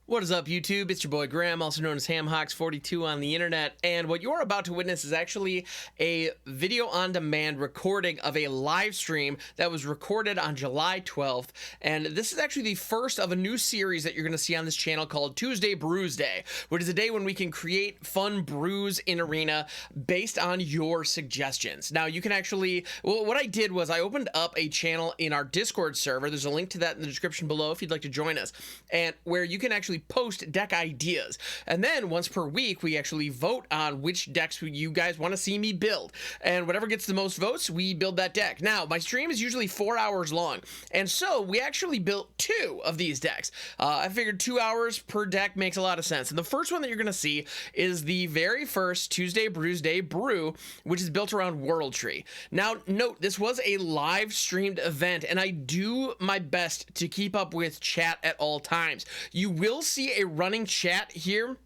What is up, YouTube? It's your boy Graham, also known as HamHawks42 on the internet, and what you're about to witness is actually a video on demand recording of a live stream that was recorded on July 12th, and this is actually the first of a new series that you're going to see on this channel called Tuesday Brews Day, which is a day when we can create fun brews in Arena based on your suggestions. Now, you can actually, well, what I did was I opened up a channel in our Discord server. There's a link to that in the description below if you'd like to join us, and where you can actually post deck ideas, and then once per week we actually vote on which decks you guys want to see me build, and whatever gets the most votes, we build that deck. Now, my stream is usually 4 hours long, and so we actually built 2 of these decks. I figured 2 hours per deck makes a lot of sense, and the first one that you're going to see is the very first Tuesday Brews Day brew, which is built around World Tree. Now, note, this was a live streamed event, and I do my best to keep up with chat at all times. You will see a running chat here,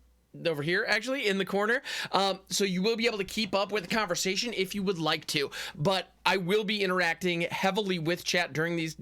over here actually in the corner, so you will be able to keep up with the conversation if you would like to, but I will be interacting heavily with chat during these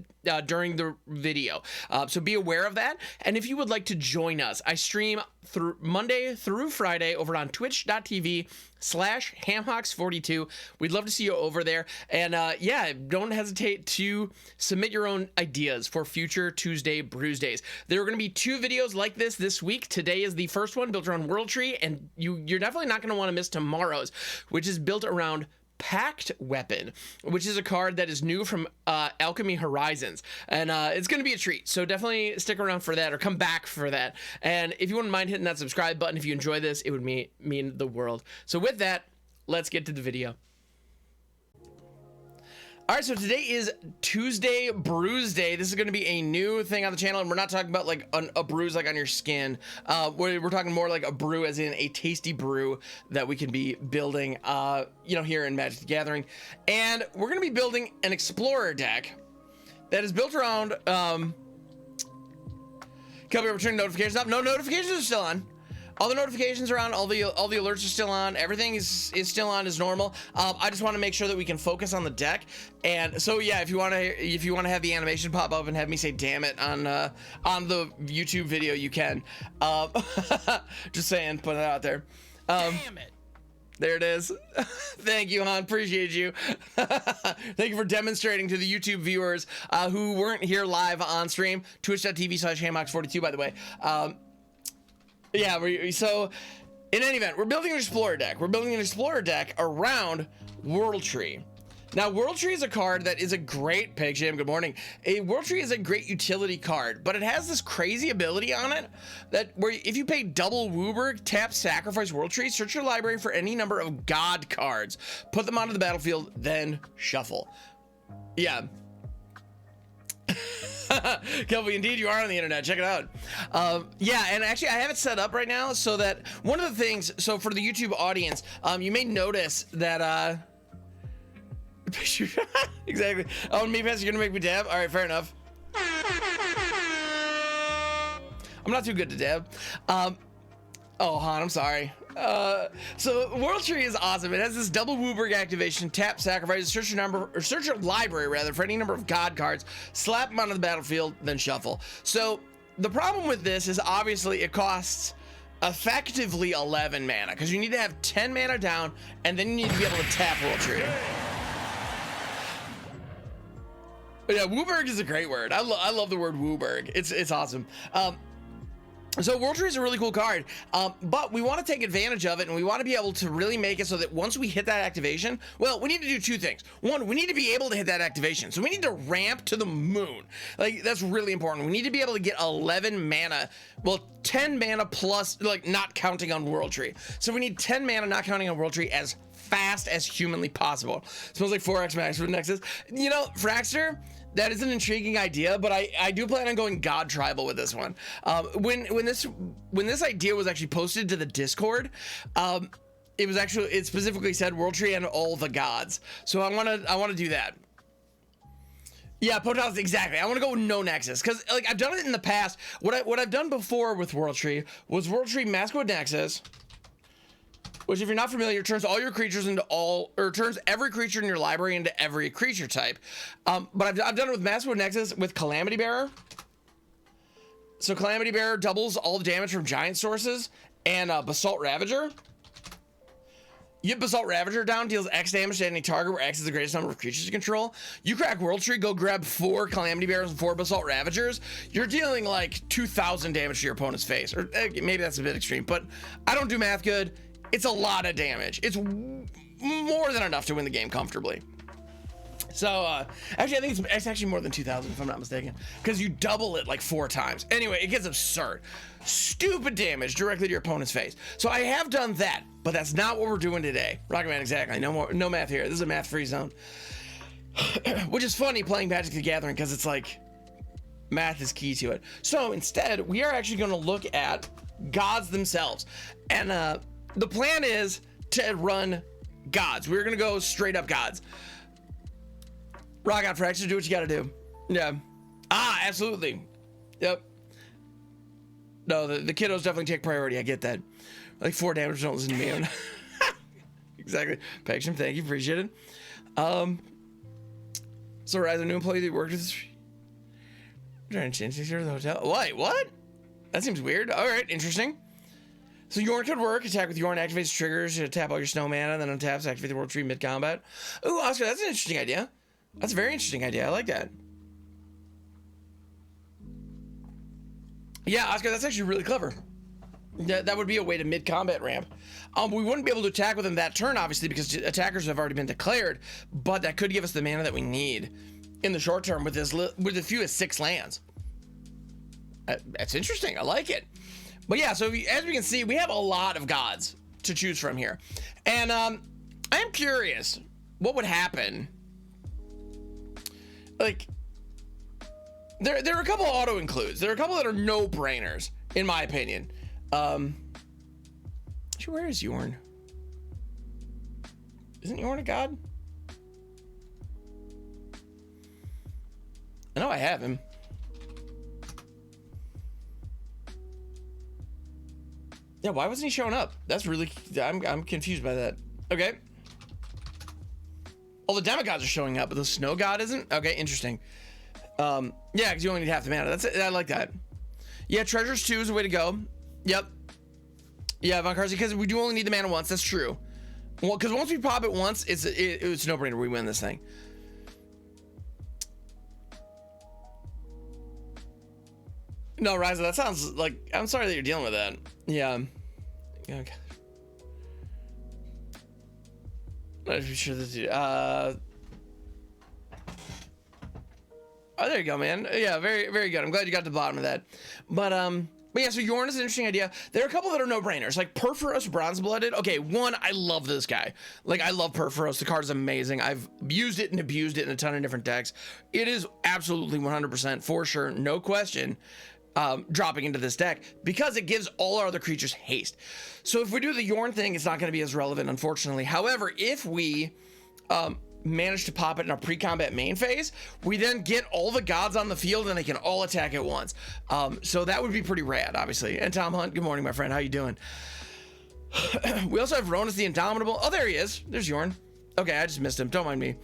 during the video, so be aware of that. And if you would like to join us, I stream through Monday through Friday over on twitch.tv/hamhawks42. We'd love to see you over there, and yeah, don't hesitate to submit your own ideas for future Tuesday Brews Days. There are going to be 2 videos like this week. Today is the first one built around World Tree, and you're definitely not going to want to miss tomorrow's, which is built around Pact Weapon, which is a card that is new from Alchemy Horizons, and it's going to be a treat, so definitely stick around for that, or come back for that. And if you wouldn't mind hitting that subscribe button if you enjoy this, it would mean the world. So with that, let's get to the video. All right, so today is Tuesday Brews Day. This is going to be a new thing on the channel, and we're not talking about like a bruise like on your skin. We're talking more like a brew, as in a tasty brew that we can be building, you know, here in Magic the Gathering. And we're going to be building an Explorer deck that is built around. Can we return notifications up? No, notifications are still on. All the notifications are on, all the alerts are still on, everything is still on as normal. I just want to make sure that we can focus on the deck. And so yeah, if you want to have the animation pop up and have me say damn it on the YouTube video, you can. Just saying, put it out there. Damn it. There it is. Thank you, Han. Appreciate you. Thank you for demonstrating to the YouTube viewers who weren't here live on stream. Twitch.tv/hamhawks42, by the way. Yeah, so in any event, we're building an Explorer deck. We're building an Explorer deck around World Tree. Now, World Tree is a card that is a great pick, Jim. Good morning. A World Tree is a great utility card, but it has this crazy ability on it that where if you pay double Wooburg, tap, sacrifice World Tree, search your library for any number of God cards, put them onto the battlefield, then shuffle. Yeah. Kelvin, indeed you are on the internet, check it out. Yeah, and actually I have it set up right now so that one of the things, so for the YouTube audience, you may notice that exactly. Oh, me pass, you're gonna make me dab? All right, fair enough. I'm not too good to dab. Oh, Han, I'm sorry. So World Tree is awesome. It has this double Wooburg activation, tap, sacrifice, search your library rather for any number of God cards, slap them onto the battlefield, then shuffle. So the problem with this is obviously it costs effectively 11 mana, because you need to have 10 mana down, and then you need to be able to tap World Tree. But yeah, Wooburg is a great word. I love the word Wooburg. It's awesome. So World Tree is a really cool card, but we want to take advantage of it, and we want to be able to really make it so that once we hit that activation, well, we need to do 2 things. One, we need to be able to hit that activation, so we need to ramp to the moon. Like, that's really important. We need to be able to get 11 mana, well, 10 mana plus, like, not counting on World Tree. So we need 10 mana, not counting on World Tree, as fast as humanly possible. Smells like 4x max for Nexus. You know, Fraxter, that is an intriguing idea, but I do plan on going God Tribal with this one. When this idea was actually posted to the Discord, it specifically said World Tree and all the gods. So I want to do that. Yeah, Potos, exactly. I want to go with no Nexus, because like I've done it in the past. What I've done before with World Tree was World Tree Masquerade Nexus, which, if you're not familiar, turns all your creatures into turns every creature in your library into every creature type. But I've done it with Masquerade Nexus with Calamity Bearer, So Calamity Bearer doubles all the damage from giant sources, and Basalt Ravager. You get Basalt Ravager down, deals X damage to any target where X is the greatest number of creatures you control. You crack World Tree, go grab 4 Calamity Bearers and 4 Basalt Ravagers. You're dealing like 2,000 damage to your opponent's face. Or maybe that's a bit extreme, but I don't do math good. It's a lot of damage. It's more than enough to win the game comfortably. So, actually, I think it's actually more than 2,000 if I'm not mistaken, because you double it like 4 times. Anyway, it gets absurd. Stupid damage directly to your opponent's face. So I have done that, but that's not what we're doing today. Rocket Man, exactly. No math here. This is a math-free zone. Which is funny playing Magic the Gathering, because it's like, math is key to it. So instead, we are actually going to look at gods themselves. And the plan is to run gods. We're going to go straight up gods. Rock out Fracture, do what you gotta do. Yeah. Absolutely. Yep. No, the kiddos definitely take priority. I get that. Like 4 damage, don't listen to me. Exactly. Paxton, thank you. Appreciate it. So Rise, a new employee that worked with... Trying to change things here to the hotel. Wait, what? That seems weird. All right, interesting. So Yorion could work. Attack with Yorion activates triggers. You tap all your snow mana, and then untaps, activate the World Tree mid-combat. Ooh, Oscar, that's an interesting idea. That's a very interesting idea. I like that. Yeah, Oscar, that's actually really clever. That would be a way to mid-combat ramp. We wouldn't be able to attack with him that turn, obviously, because attackers have already been declared, but that could give us the mana that we need in the short term with as few as 6 lands. That's interesting. I like it. But yeah, so as we can see, we have a lot of gods to choose from here. And I am curious what would happen. Like, there are a couple of auto includes. There are a couple that are no brainers, in my opinion. Where is Yorion? Isn't Yorion a god? I know I have him. Yeah, why wasn't he showing up? That's really, I'm confused by that. Okay. All the demigods are showing up, but the snow god isn't? Okay, interesting. Yeah, because you only need half the mana. That's it. I like that. Yeah, treasures 2 is the way to go. Yep. Yeah, Von Karsi, because we do only need the mana once. That's true. Well, because once we pop it once, it's a no-brainer. We win this thing. No, Ryza, that sounds like... I'm sorry that you're dealing with that. Yeah. Okay. Not sure that oh, there you go, man. Yeah, very, very good. I'm glad you got to the bottom of that. But yeah, so Yorion is an interesting idea. There are a couple that are no-brainers, like Purphoros Bronze-Blooded. Okay, one, I love this guy. Like, I love Purphoros. The card is amazing. I've used it and abused it in a ton of different decks. It is absolutely 100%, for sure, no question, dropping into this deck because it gives all our other creatures haste. So if we do the Yorion thing, it's not going to be as relevant, unfortunately. However, if we manage to pop it in our pre-combat main phase, we then get all the gods on the field and they can all attack at once. So that would be pretty rad, obviously. And Tom Hunt, good morning, my friend. How you doing? We also have Rhonas the Indomitable. Oh, there he is. There's Yorion. Okay, I just missed him. Don't mind me.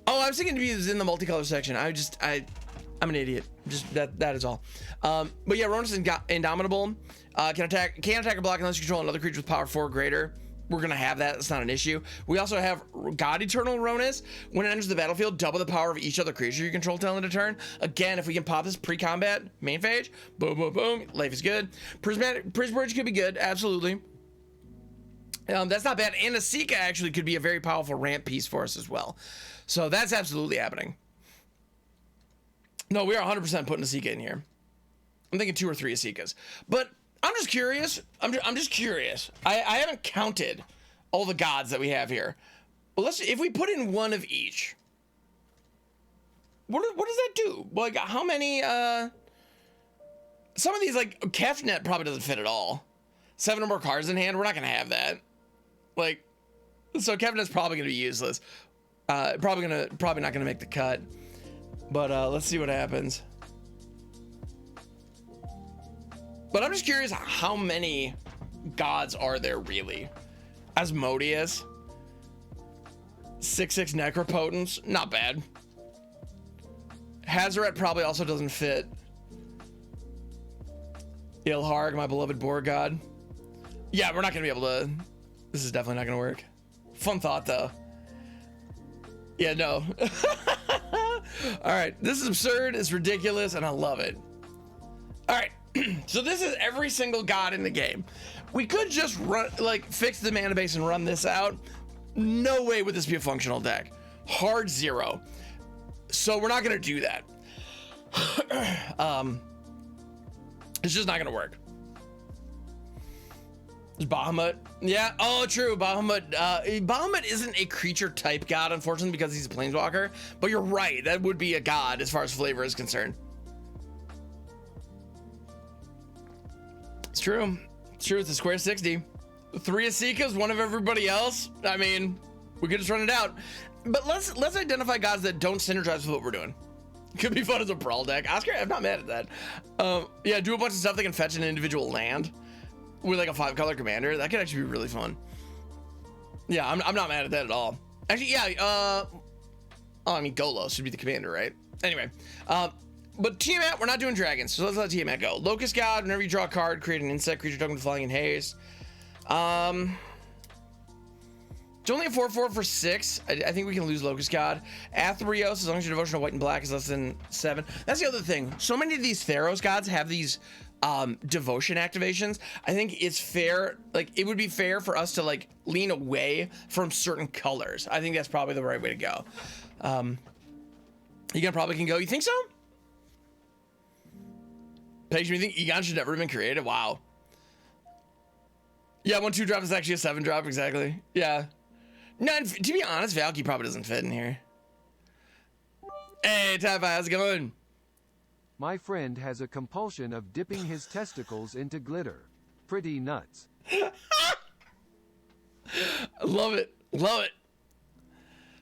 Oh, I was thinking he was in the multicolor section. I'm an idiot. Just that is all. But yeah, Rhonas Indomitable can't attack or block unless you control another creature with power 4 or greater. We're gonna have that. That's not an issue. We also have God-Eternal Rhonas. When it enters the battlefield, double the power of each other creature you control till end of turn. Again, if we can pop this pre-combat main phase, boom, boom, boom. Life is good. Prism Bridge could be good, absolutely. That's not bad. And Esika actually could be a very powerful ramp piece for us as well. So that's absolutely happening. No, we are 100% putting Esika in here. I'm thinking 2 or 3 Esikas. But I'm just curious. I'm just curious. I haven't counted all the gods that we have here. But if we put in one of each, what does that do? Like, how many, some of these, like, Kefnet probably doesn't fit at all. 7 or more cards in hand, we're not going to have that. Like, so Kefnet's probably going to be useless. Probably not going to make the cut. But let's see what happens. But I'm just curious, how many gods are there really? Asmodeus, 6/6 Necropotence, not bad. Hazoret probably also doesn't fit. Ilharg, my beloved boar god. Yeah, we're not gonna be able to. This is definitely not gonna work. Fun thought though. Yeah, no. All right, this is absurd, it's ridiculous, and I love it. All right, so this is every single god in the game. We could just run, like, fix the mana base and run this out. No way would this be a functional deck. Hard zero. So we're not gonna do that. It's just not gonna work. Is Bahamut? Yeah. Oh, true. Bahamut. Bahamut isn't a creature type god, unfortunately, because he's a planeswalker. But you're right. That would be a god as far as flavor is concerned. It's true. It's true. It's a square 60. 3 Esikas, one of everybody else. I mean, we could just run it out. But let's identify gods that don't synergize with what we're doing. Could be fun as a brawl deck. Oscar, I'm not mad at that. Yeah, do a bunch of stuff that can fetch an individual land with like a 5-color commander. That could actually be really fun. Yeah, I'm not mad at that at all. Actually, yeah. Oh, I mean, Golos should be the commander, right? Anyway, but Tiamat, we're not doing dragons, so let's let Tiamat go. Locust God, whenever you draw a card, create an insect creature token with flying in haste. It's only a 4/4 for 6. I think we can lose Locust God. Atherios, as long as your devotion of white and black is less than 7. That's the other thing. So many of these Theros gods have these devotion activations. I think it's fair, like it would be fair for us to like lean away from certain colors. I think that's probably the right way to go. Egon probably can go. You think so? Paige, you think Egon should never have been created? Wow. Yeah, 1/2 drop is actually a 7 drop, exactly. Yeah. No, to be honest, Valky probably doesn't fit in here. Hey, Tafa, how's it going? My friend has a compulsion of dipping his testicles into glitter. Pretty nuts. I love it. Love it.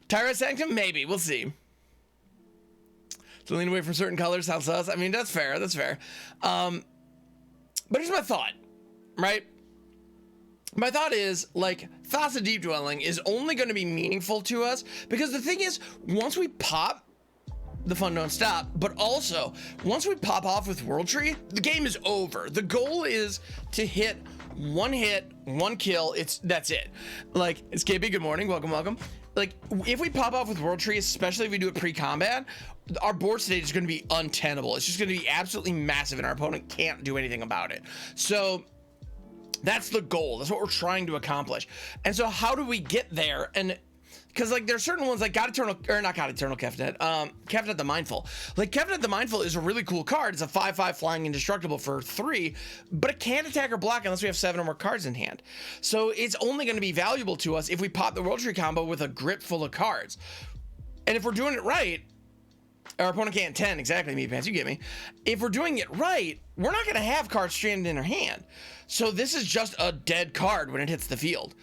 Tyra Sanctum? Maybe. We'll see. So lean away from certain colors sounds sus. I mean, that's fair. That's fair. But here's my thought, right? My thought is, like, Thassa Deep Dwelling is only going to be meaningful to us because the thing is, once we pop, the fun don't stop, but also once we pop off with World Tree, the game is over. The goal is to hit, one kill. That's it. Like, it's KB, good morning, welcome. Like, if we pop off with World Tree, especially if we do it pre-combat, our board stage is going to be untenable. It's just going to be absolutely massive and our opponent can't do anything about it. So that's the goal. That's what we're trying to accomplish. And so how do we get there? And because like there's certain ones like God-Eternal, or not God-Eternal Kefnet, Kefnet the Mindful. Like Kefnet the Mindful is a really cool card. It's a 5/5 flying indestructible for 3, but it can't attack or block unless we have 7 or more cards in hand. So it's only going to be valuable to us if we pop the World Tree combo with a grip full of cards. And if we're doing it right, our opponent can't 10, exactly, Meat Pants, you get me. If we're doing it right, we're not going to have cards stranded in our hand. So this is just a dead card when it hits the field.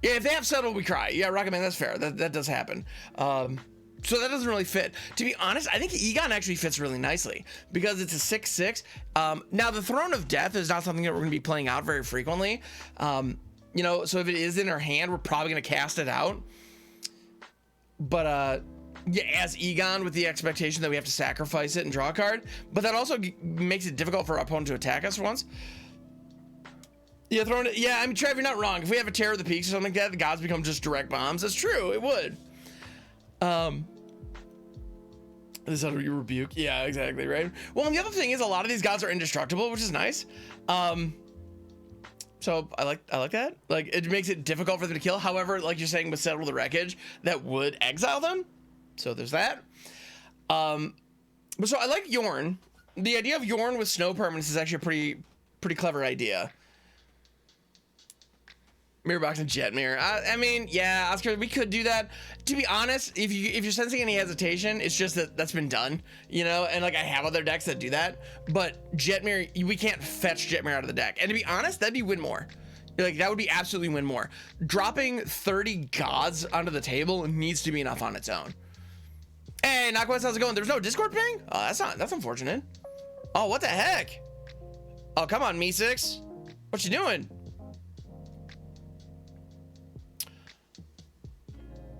Yeah, if they have Settle, we cry. Yeah, Rocket Man, that's fair. That does happen. So that doesn't really fit. To be honest, I think Egon actually fits really nicely because it's a 6/6. Now, the Throne of Death is not something that we're going to be playing out very frequently. You know, so if it is in our hand, we're probably going to cast it out. But yeah, as Egon with the expectation that we have to sacrifice it and draw a card. But that also makes it difficult for our opponent to attack us for once. Yeah, yeah, I mean, Trev, you're not wrong. If we have a Terror of the Peaks or something like that, the gods become just direct bombs. That's true, it would. This is how you rebuke. Yeah, exactly, right? Well, and the other thing is a lot of these gods are indestructible, which is nice. So I like that. Like, it makes it difficult for them to kill. However, like you're saying with Settle the Wreckage, that would exile them. So there's that. But so I like Yorn. The idea of Yorn with snow permanence is actually a pretty clever idea. Mirror box and Jetmir. I mean, yeah, Oscar, we could do that. To be honest, if you're sensing any hesitation, it's just that's been done, you know. And like I have other decks that do that, but Jetmir, we can't fetch Jetmir out of the deck. And to be honest, that'd be win more. Like that would be absolutely win more. Dropping 30 gods onto the table needs to be enough on its own. Hey, Knockwest, how's it going? There's no Discord ping? Oh, that's unfortunate. Oh, what the heck? Oh, come on, Me6. What you doing?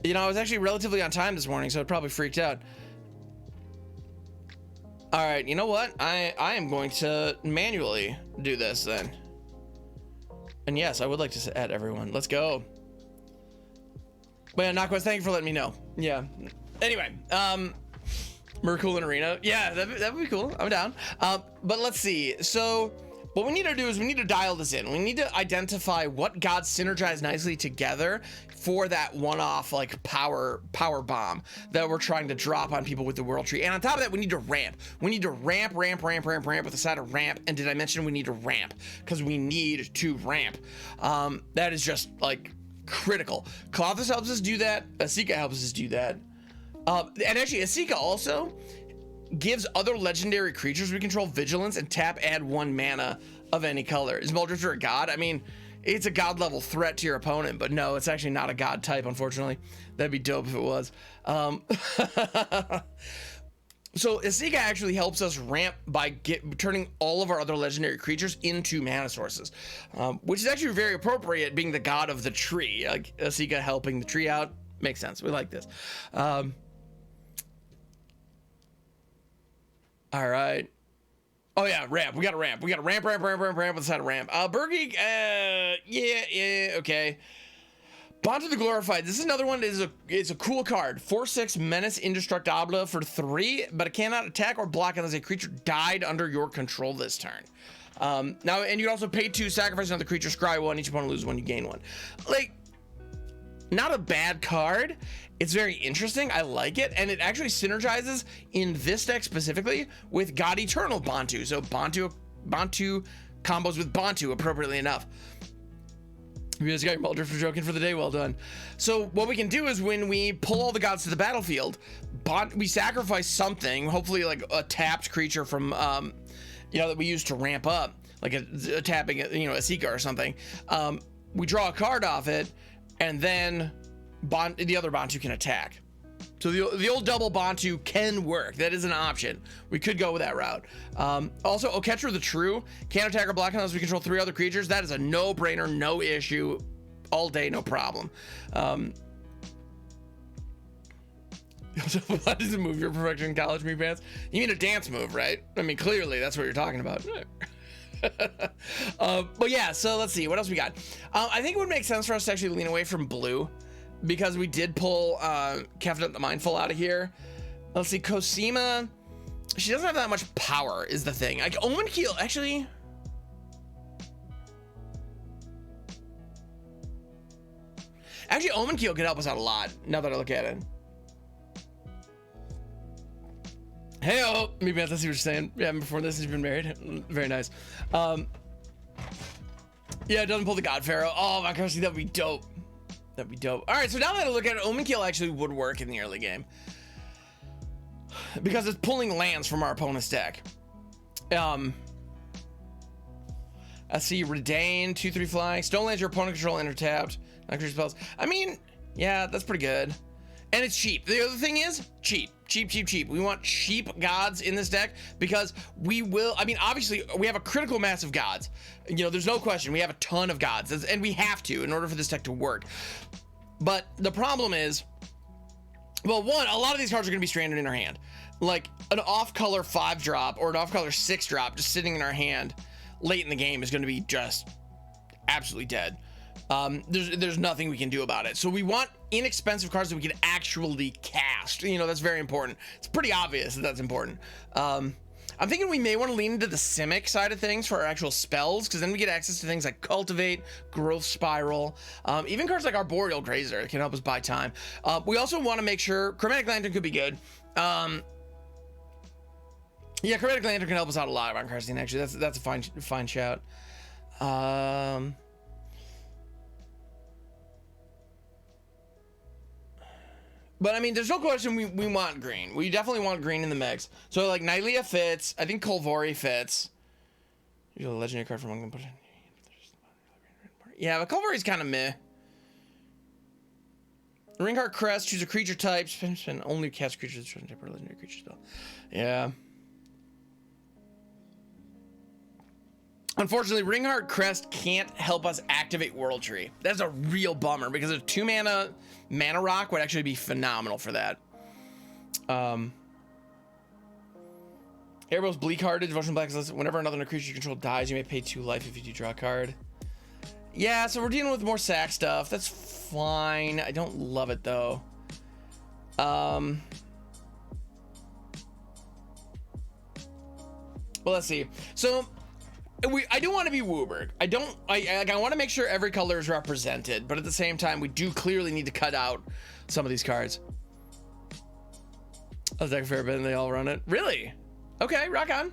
You know, I was actually relatively on time this morning, so it probably freaked out. All right, you know what? I am going to manually do this then. And yes, I would like to add everyone. Let's go. But yeah, Knockquest, thank you for letting me know. Yeah. Anyway, Mercool in Arena. Yeah, that would be cool. I'm down. But let's see. So what we need to do is we need to dial this in. We need to identify what gods synergize nicely together for that one-off like power bomb that we're trying to drop on people with the World Tree. And on top of that, we need to ramp. We need to ramp with a side of ramp. And did I mention we need to ramp? Because we need to ramp. That is just like critical. Klothys helps us do that. Esika helps us do that. And actually, Esika also gives other legendary creatures we control vigilance and tap, add 1 mana of any color. Is Muldrifter a god? I mean, it's a god level threat to your opponent, but no, it's actually not a god type, unfortunately. That'd be dope if it was. So Esika actually helps us ramp by turning all of our other legendary creatures into mana sources, which is actually very appropriate, being the god of the tree. Like Esika helping the tree out makes sense. We like this. All right. Oh yeah, ramp. We got to ramp. We got to ramp with the side of ramp. Bergie, yeah, okay. Bontu the Glorified. This is another one. It's a cool card. 4/6 Menace Indestructible for 3, but it cannot attack or block unless a creature died under your control this turn. Now, and you can also pay 2, sacrifice another creature, scry 1. Each opponent loses 1. You gain 1. Like, not a bad card. It's very interesting. I like it, and it actually synergizes in this deck specifically with God-Eternal Bontu. So Bontu combos with Bontu appropriately enough. You guys got your Muldrifter for joking for the day. Well done. So what we can do is when we pull all the gods to the battlefield, we sacrifice something, hopefully like a tapped creature from, that we use to ramp up, like a tapping, Esika or something. We draw a card off it, and then the other Bontu can attack. So the old double Bontu can work. That is an option. We could go with that route. Also, Oketra the True can't attack or block unless we control 3 other creatures. That is a no-brainer, no issue, all day, no problem. What does it move your perfection college me pants? You mean a dance move, right? I mean, clearly that's what you're talking about. But yeah, so let's see what else we got. I think it would make sense for us to actually lean away from blue, because we did pull Kefnet the Mindful out of here. Let's see, Cosima, she doesn't have that much power is the thing. Like Omen Keel, actually. Omen Keel could help us out a lot now that I look at it. Hey, maybe I have to see what you're saying. Yeah, before this, he's been married. Very nice. Yeah, it doesn't pull the God Pharaoh. Oh my gosh, that would be dope. That'd be dope. All right, so now that I look at it, Omen Keel actually would work in the early game because it's pulling lands from our opponent's deck. I see Reidane, 2/3 flying. Stone lands your opponent control enter tapped. Non-creature spells. I mean, yeah, that's pretty good. And it's cheap. The other thing is cheap. We want cheap gods in this deck because we will, I mean, obviously we have a critical mass of gods. There's no question. We have a ton of gods and we have to in order for this deck to work. But the problem is, well, one, a lot of these cards are going to be stranded in our hand. Like an off-color 5-drop or an off-color 6-drop just sitting in our hand late in the game is going to be just absolutely dead. There's nothing we can do about it. So we want inexpensive cards that we can actually cast. That's very important. It's pretty obvious that that's important. I'm thinking we may want to lean into the Simic side of things for our actual spells, because then we get access to things like Cultivate, Growth Spiral, even cards like Arboreal Grazer that can help us buy time. We also want to make sure Chromatic Lantern could be good. Yeah, Chromatic Lantern can help us out a lot on Karstein, actually. That's a fine shout. But I mean, there's no question we want green. We definitely want green in the mix. So like Nylea fits. I think Kolvori fits. You're a legendary card from among them. Yeah, but Kolvori's kind of meh. Ringheart Crest, choose a creature type. Spend only cast creatures that type or legendary creature spell. Yeah. Unfortunately, Ringheart Crest can't help us activate World Tree. That's a real bummer because a 2-mana Mana Rock would actually be phenomenal for that. Erebos Bleak Hearted, Devotion Black says, whenever another creature you control dies, you may pay 2 life if you do draw a card. Yeah, so we're dealing with more sack stuff. That's fine. I don't love it though. Well, let's see. So I do want to be Wooberg. I want to make sure every color is represented, but at the same time, we do clearly need to cut out some of these cards. Oh, Deck a fair bit and they all run it. Really? Okay, rock on.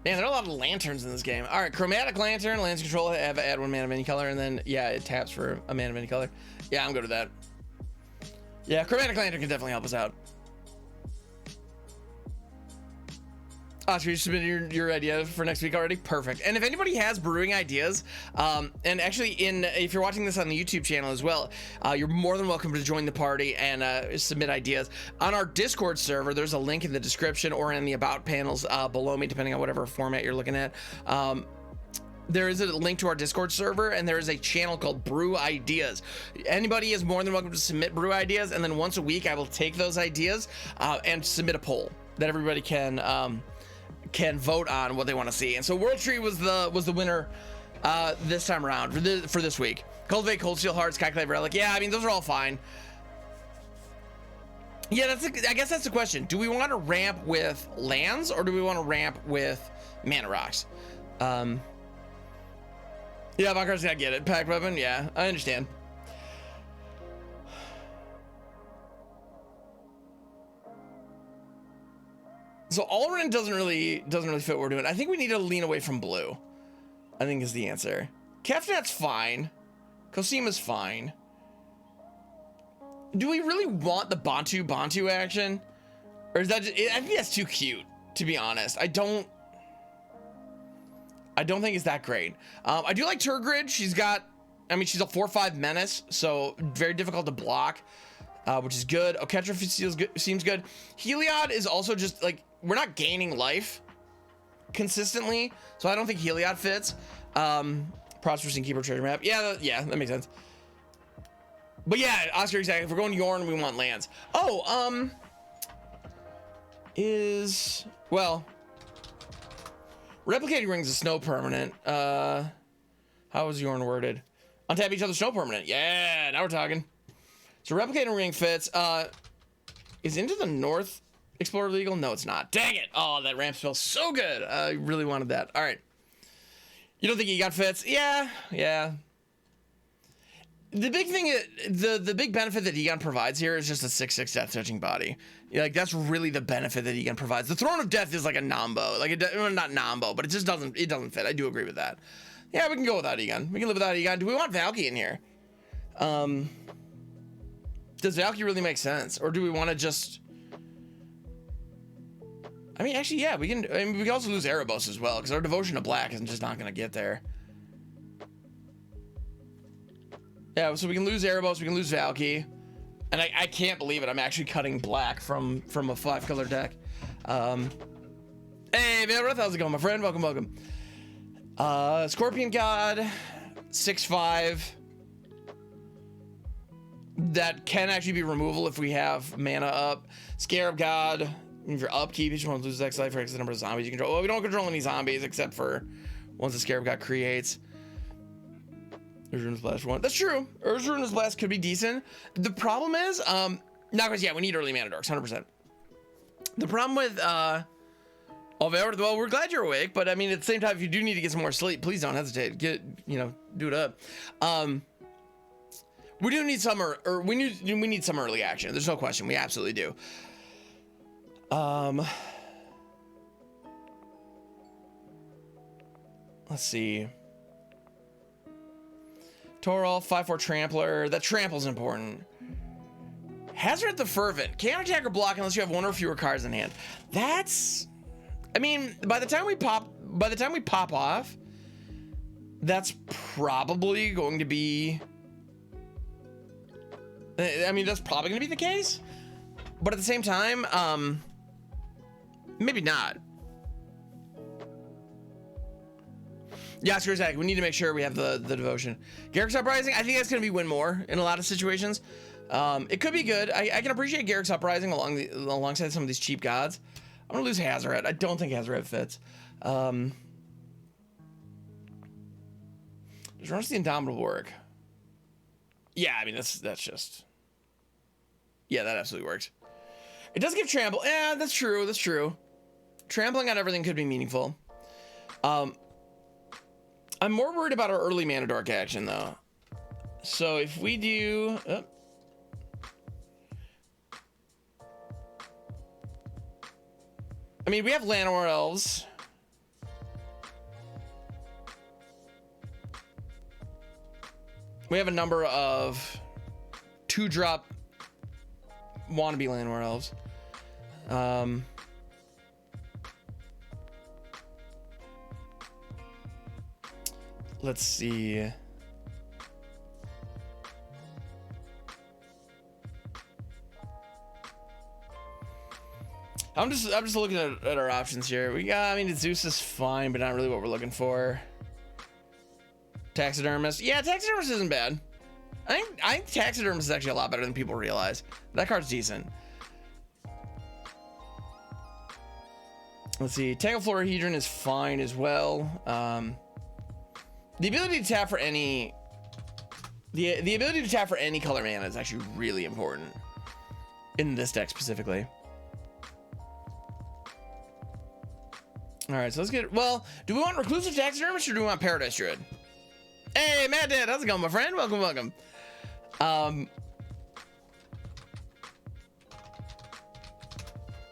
Man, there are a lot of lanterns in this game. All right, Chromatic Lantern, lands control, add 1 mana of any color, and then, yeah, it taps for a mana of any color. Yeah, I'm good with that. Yeah, Chromatic Lantern can definitely help us out. Oscar, you submitted your idea for next week already? Perfect. And if anybody has brewing ideas, and actually if you're watching this on the YouTube channel as well, you're more than welcome to join the party and submit ideas. On our Discord server, there's a link in the description or in the About panels below me, depending on whatever format you're looking at. There is a link to our Discord server, and there is a channel called Brew Ideas. Anybody is more than welcome to submit brew ideas, and then once a week, I will take those ideas and submit a poll that everybody can vote on what they want to see. And so World Tree was the winner this time around for this week. Cultivate, Cold Steel Heart, Skyclave Relic. Yeah, I mean, those are all fine. Yeah, I guess that's the question. Do we want to ramp with lands, or do we want to ramp with mana rocks? Yeah, Valkar's gotta get it. Pack weapon, yeah, I understand. So Alrin doesn't really fit what we're doing. I think we need to lean away from blue, I think is the answer. Kefnet's fine. Cosima's fine. Do we really want the Bantu action? Or is that just, I think that's too cute, to be honest. I don't think it's that great. I do like Turgrid. She's a 4/5 menace, so very difficult to block, which is good. Oketra seems good. Heliod is also just like, we're not gaining life consistently, so I don't think Heliod fits. Prosperous and Keeper Treasure Map. Yeah, that makes sense. But yeah, Oscar, exactly. If we're going Yorn, we want lands. Oh, Replicating Ring's a snow permanent. How was Yorn worded? Untap each other snow permanent. Yeah, now we're talking. So Replicating Ring fits. Is Into the North Explorer legal? No, it's not. Dang it. Oh, that ramp spell's so good. I really wanted that. All right. You don't think Egon fits? Yeah. The big thing, the big benefit that Egon provides here is just a 6/6 death touching body. Like, that's really the benefit that Egon provides. The Throne of Death is like a nombo, not nombo, but it just doesn't fit. I do agree with that. Yeah, we can go without Egon. We can live without Egon. Do we want Valky in here? Does Valky really make sense, or do we want to just? I mean, actually, yeah, we can. I mean, we can also lose Erebos as well, because our Devotion to Black is just not going to get there. Yeah, so we can lose Erebos, we can lose Valky. And I can't believe it, I'm actually cutting black from a 5-color deck. Hey, Valrith, how's it going, my friend? Welcome. Scorpion God, 6/5. That can actually be removal if we have mana up. Scarab God, if you're upkeep, you just want to lose X life for X number of zombies you control. Well, we don't control any zombies except for ones the Scarab God creates. Rhonas Blast one. That's true. Rhonas Blast could be decent. The problem is, because we need early mana dorks, 100%. The problem with well, we're glad you're awake, but I mean, at the same time, if you do need to get some more sleep, please don't hesitate. Do it up. We do need some, we need some early action. There's no question. We absolutely do. Let's see. Toralf, 5/4 Trampler. That trample's important. Hazard the Fervent. Can't attack or block unless you have one or fewer cards in hand. That's, I mean, by the time we pop off, that's probably going to be, that's probably going to be the case. But at the same time, maybe not. Yeah, screw exactly. We need to make sure we have the devotion. Garrick's Uprising, I think that's going to be win more in a lot of situations. It could be good. I can appreciate Garrick's Uprising alongside some of these cheap gods. I'm gonna lose Hazoret. I don't think Hazoret fits. Does Rhonas the Indomitable work? Yeah, I mean that's just. Yeah, that absolutely works. It does give trample. Yeah, that's true. That's true. Trampling on everything could be meaningful. I'm more worried about our early mana dork action though. So if we do. I mean, we have Llanowar Elves. We have a number of 2-drop wannabe Llanowar Elves. Let's see. I'm just looking at our options here. I mean, Zeus is fine, but not really what we're looking for. Taxidermist. Yeah, Taxidermist isn't bad. I think Taxidermist is actually a lot better than people realize. That card's decent. Let's see. Tangleflorahedron is fine as well. The ability to tap for any... The ability to tap for any color mana is actually really important. In this deck specifically. Alright, so let's get... Well, do we want Reclusive Taxidermist or do we want Paradise Druid? Hey, Matt Dad, how's it going, my friend? Welcome, welcome.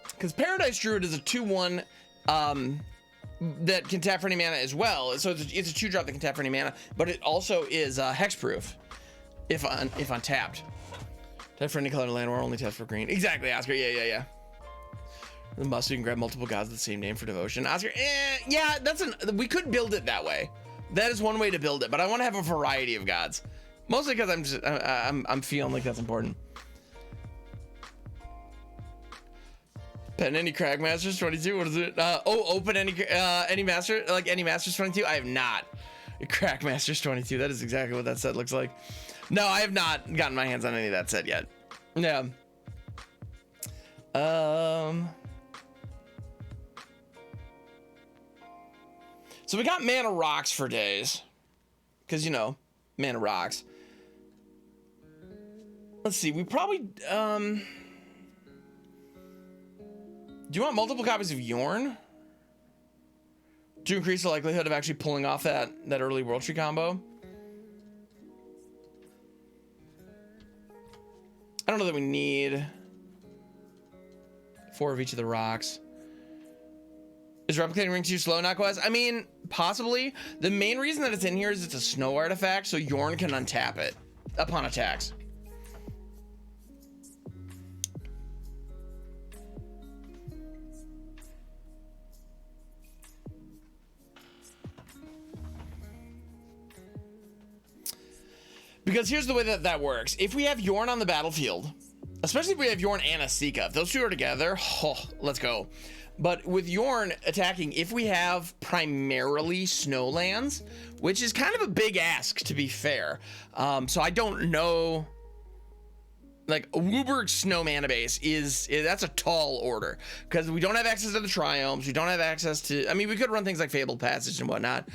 Because Paradise Druid is a 2/1 that can tap for any mana as well. So it's a 2-drop that can tap for any mana, but it also is hexproof if untapped. Tap for any color land or only taps for green. Exactly, Oscar. Yeah. The must you can grab multiple gods with the same name for devotion. Oscar, yeah, we could build it that way. That is one way to build it, but I want to have a variety of gods. Mostly because I'm feeling like that's important. Pen any Crag Masters 22. What is it? Open any master, like any Masters 22. I have not. Crag Masters 22. That is exactly what that set looks like. No, I have not gotten my hands on any of that set yet. Yeah. So we got mana rocks for days, because mana rocks. Let's see. We probably do you want multiple copies of Yorn to increase the likelihood of actually pulling off that early World Tree combo? I don't know that we need 4 of each of the rocks. Is Replicating Ring too slow, Knockwest? I mean, possibly. The main reason that it's in here is it's a snow artifact, so Yorn can untap it upon attacks. Because here's the way that works. If we have Yorn on the battlefield, especially if we have Yorn and Esika, if those two are together, let's go. But with Yorn attacking, if we have primarily snowlands, which is kind of a big ask to be fair. So I don't know, like Wooburg snow mana base that's a tall order because we don't have access to the triomes. We don't have access to, I mean, we could run things like Fabled Passage and whatnot.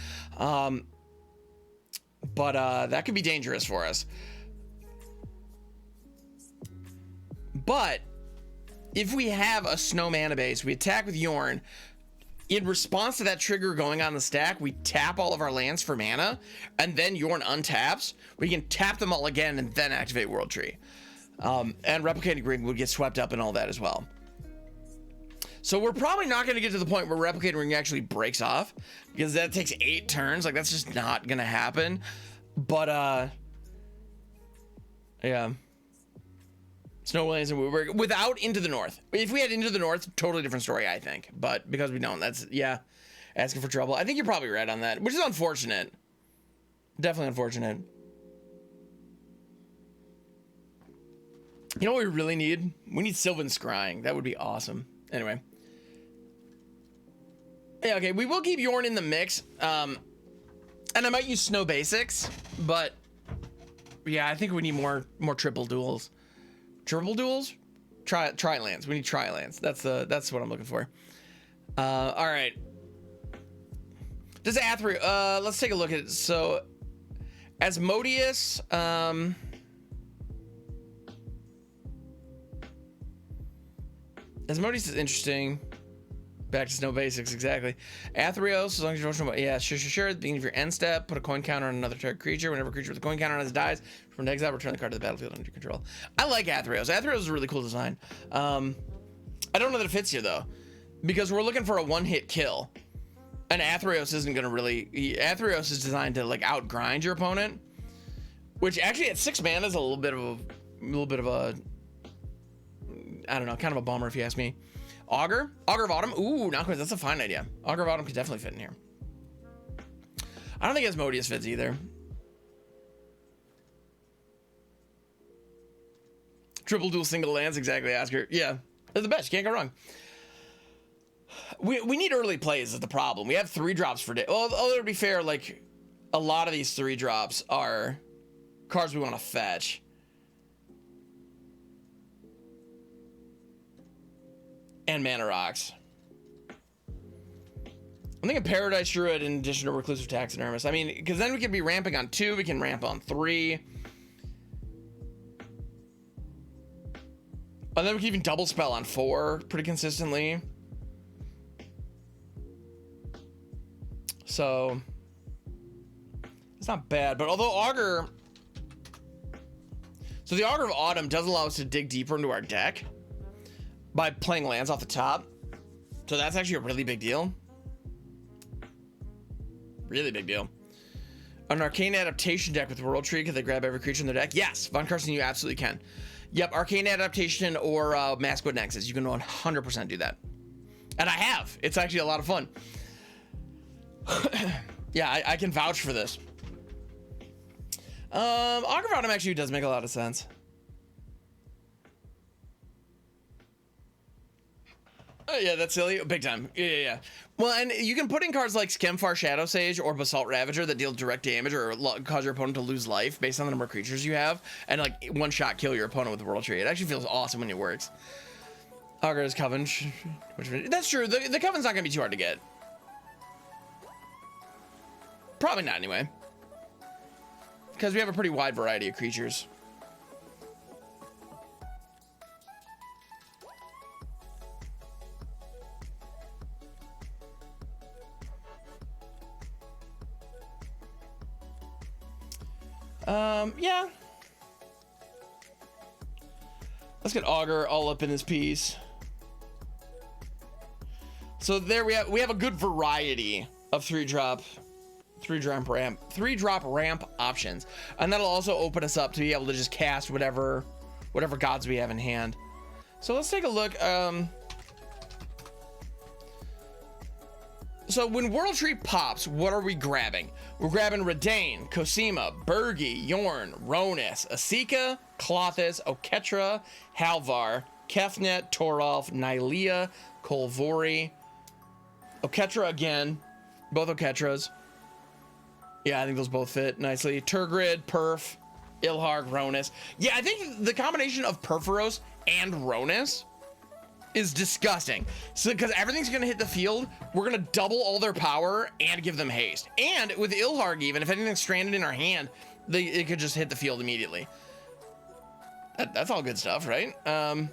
But that could be dangerous for us. But if we have a snow mana base, we attack with Yorn. In response to that trigger going on the stack, we tap all of our lands for mana, and then Yorn untaps. We can tap them all again and then activate World Tree. And Replicating Ring would get swept up in all that as well. So we're probably not going to get to the point where Replicating Ring actually breaks off, because that takes 8 turns. Like, that's just not going to happen. But, yeah. Snowlands and Wooburg without Into the North. If we had Into the North, totally different story, I think. But because we don't, that's, yeah, asking for trouble. I think you're probably right on that, which is unfortunate. Definitely unfortunate. You know what we really need? We need Sylvan Scrying. That would be awesome. Anyway. Yeah, okay, we will keep Yorn in the mix. And I might use Snow Basics, but yeah, I think we need more triple duels. Triple duels? Tri-lands. We need tri-lands. That's what I'm looking for. All right. Does Athreos, let's take a look at it. So Asmodeus, Asmodeus is interesting. Back to Snow Basics, exactly. Athreos, as long as you don't know about, yeah, sure. At the beginning of your end step, put a coin counter on another target creature. Whenever a creature with a coin counter on it dies, from the exile, return the card to the battlefield under your control. I like Athreos. Athreos is a really cool design. I don't know that it fits here, though, because we're looking for a one-hit kill. And Athreos isn't going to really... Athreos is designed to, like, out-grind your opponent, which actually at 6 mana is a little bit of a... I don't know, kind of a bummer if you ask me. Augur of Autumn. Ooh, not quite. That's a fine idea. Augur of Autumn could definitely fit in here. I don't think Asmodeus fits either. Triple dual single lands, exactly, Oscar. Yeah, they're the best. You can't go wrong. We need early plays is the problem. We have 3 drops for day. Well, to be fair, like a lot of these 3 drops are cards we want to fetch. And mana rocks. I'm thinking Paradise Druid in addition to Reclusive Taxidermist. I mean, because then we can be ramping on 2, we can ramp on 3. And then we can even double spell on 4 pretty consistently. So it's not bad, but although Augur, so the Augur of Autumn does allow us to dig deeper into our deck by playing lands off the top. So that's actually a really big deal. Really big deal. An Arcane Adaptation deck with World Tree, could they grab every creature in their deck? Yes, Von Carson, you absolutely can. Yep, Arcane Adaptation or Maskwood Nexus. You can 100% do that. And I have. It's actually a lot of fun. Yeah, I can vouch for this. Augur of Autumn actually does make a lot of sense. Oh, yeah, that's silly. Big time. Yeah. Well, and you can put in cards like Skemfar Shadow Sage or Basalt Ravager that deal direct damage or cause your opponent to lose life based on the number of creatures you have, and like one-shot kill your opponent with the World Tree. It actually feels awesome when it works. Augur's Coven. That's true. The Coven's not going to be too hard to get. Probably not, anyway. Because we have a pretty wide variety of creatures. Yeah. Let's get Augur all up in this piece. So there we have a good variety of 3-drop ramp options, and that'll also open us up to be able to just cast whatever gods we have in hand. So let's take a look. So when World Tree pops, what are we grabbing? We're grabbing Reidane, Cosima, Bergi, Yorn, Rhonas, Esika, Klothys, Oketra, Halvar, Kefnet, Toralf, Nylea, Kolvori, Oketra again, both Oketras. Yeah, I think those both fit nicely. Turgrid, Perf, Ilharg, Rhonas. Yeah, I think the combination of Purphoros and Rhonas is disgusting. So, because everything's going to hit the field, we're going to double all their power and give them haste. And with Ilharg, even if anything's stranded in our hand, it could just hit the field immediately. That's all good stuff, right? And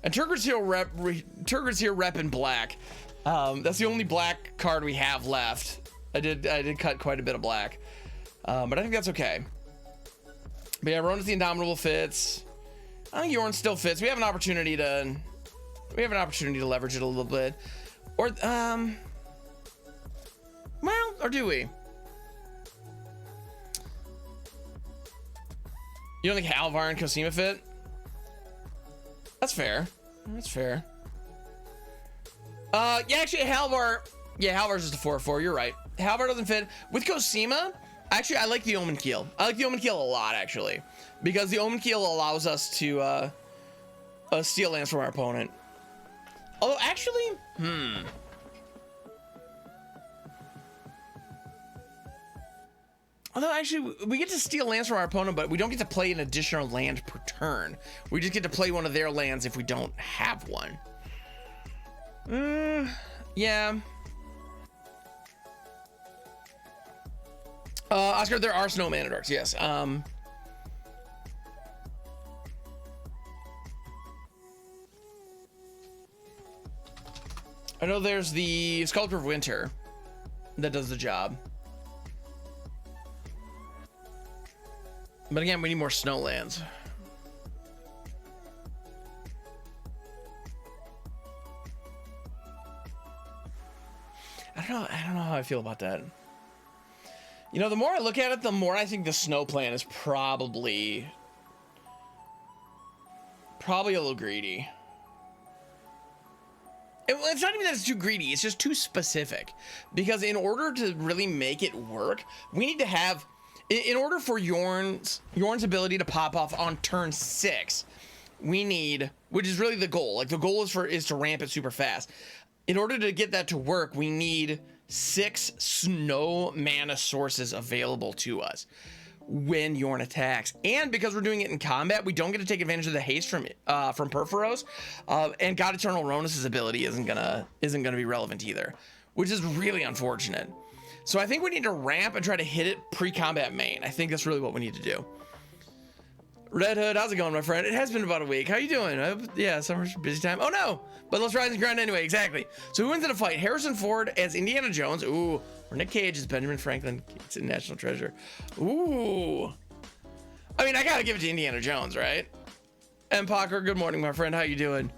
Turgrid's here rep in black. That's the only black card we have left. I did cut quite a bit of black, but I think that's okay. But yeah, Rhonas the Indomitable fits. I think Yorn still fits. We have an opportunity to leverage it a little bit, or well, or do we? You don't think Halvar and Cosima fit? That's fair. That's fair. Yeah, actually, Halvar. Yeah, Halvar's just a 4/4. You're right. Halvar doesn't fit with Cosima. Actually, I like the Omen Keel. I like the Omen Keel a lot, actually, because the Omen Keel allows us to steal lands from our opponent. Although, actually, Although, actually, we get to steal lands from our opponent, but we don't get to play an additional land per turn. We just get to play one of their lands if we don't have one. Yeah. Oscar, there are snow mana dorks, yes. I know there's the Sculptor of Winter that does the job. But again, we need more snow lands. I don't know how I feel about that. You know, the more I look at it, the more I think the snow plan is probably a little greedy. It's not even that it's too greedy, it's just too specific. Because in order to really make it work, we need to have, in order for Yorn's ability to pop off on turn 6, we need, which is really the goal. Like the goal is to ramp it super fast. In order to get that to work, we need 6 snow mana sources available to us when Yorn attacks. And because we're doing it in combat, we don't get to take advantage of the haste from Purphoros, and God-Eternal Rhonas' ability isn't gonna be relevant either, which is really unfortunate. So I think we need to ramp and try to hit it pre-combat main. I think that's really what we need to do. Red Hood, how's it going, my friend? It has been about a week. How you doing? Yeah, summer's a busy time. Oh no, but let's rise and grind anyway. Exactly. So who wins in a fight? Harrison Ford as Indiana Jones. Ooh. Or Nick Cage as Benjamin Franklin. It's a national treasure. Ooh. I mean, I gotta give it to Indiana Jones, right? M. Parker, good morning, my friend. How you doing?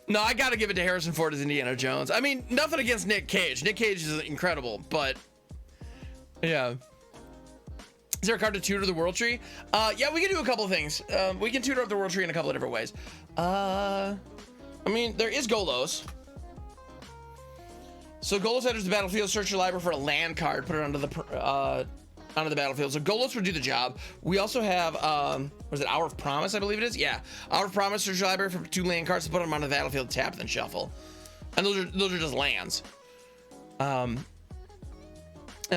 No, I gotta give it to Harrison Ford as Indiana Jones. I mean, nothing against Nick Cage. Nick Cage is incredible, but yeah. Is there a card to tutor the World Tree? Yeah, we can do a couple of things. We can tutor up the World Tree in a couple of different ways. I mean, there is Golos. So Golos enters the battlefield, search your library for a land card, put it onto the battlefield. So Golos would do the job. We also have, was it Hour of Promise, I believe it is? Yeah. Hour of Promise, search your library for 2 land cards to put them onto the battlefield, tap, then shuffle. And those are just lands. And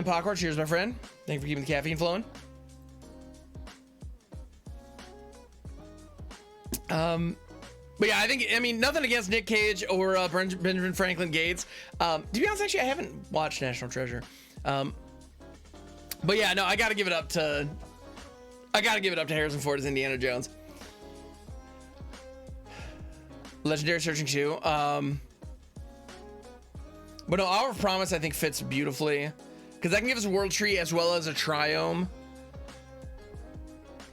Popcorn, cheers, my friend. Thank you for keeping the caffeine flowing. But yeah, I mean, nothing against Nick Cage or Benjamin Franklin Gates. To be honest, actually, I haven't watched National Treasure. But yeah, no, I gotta give it up to Harrison Ford as Indiana Jones. Legendary Searching Shoe. But no, Hour of Promise I think fits beautifully, because that can give us a World Tree as well as a Triome.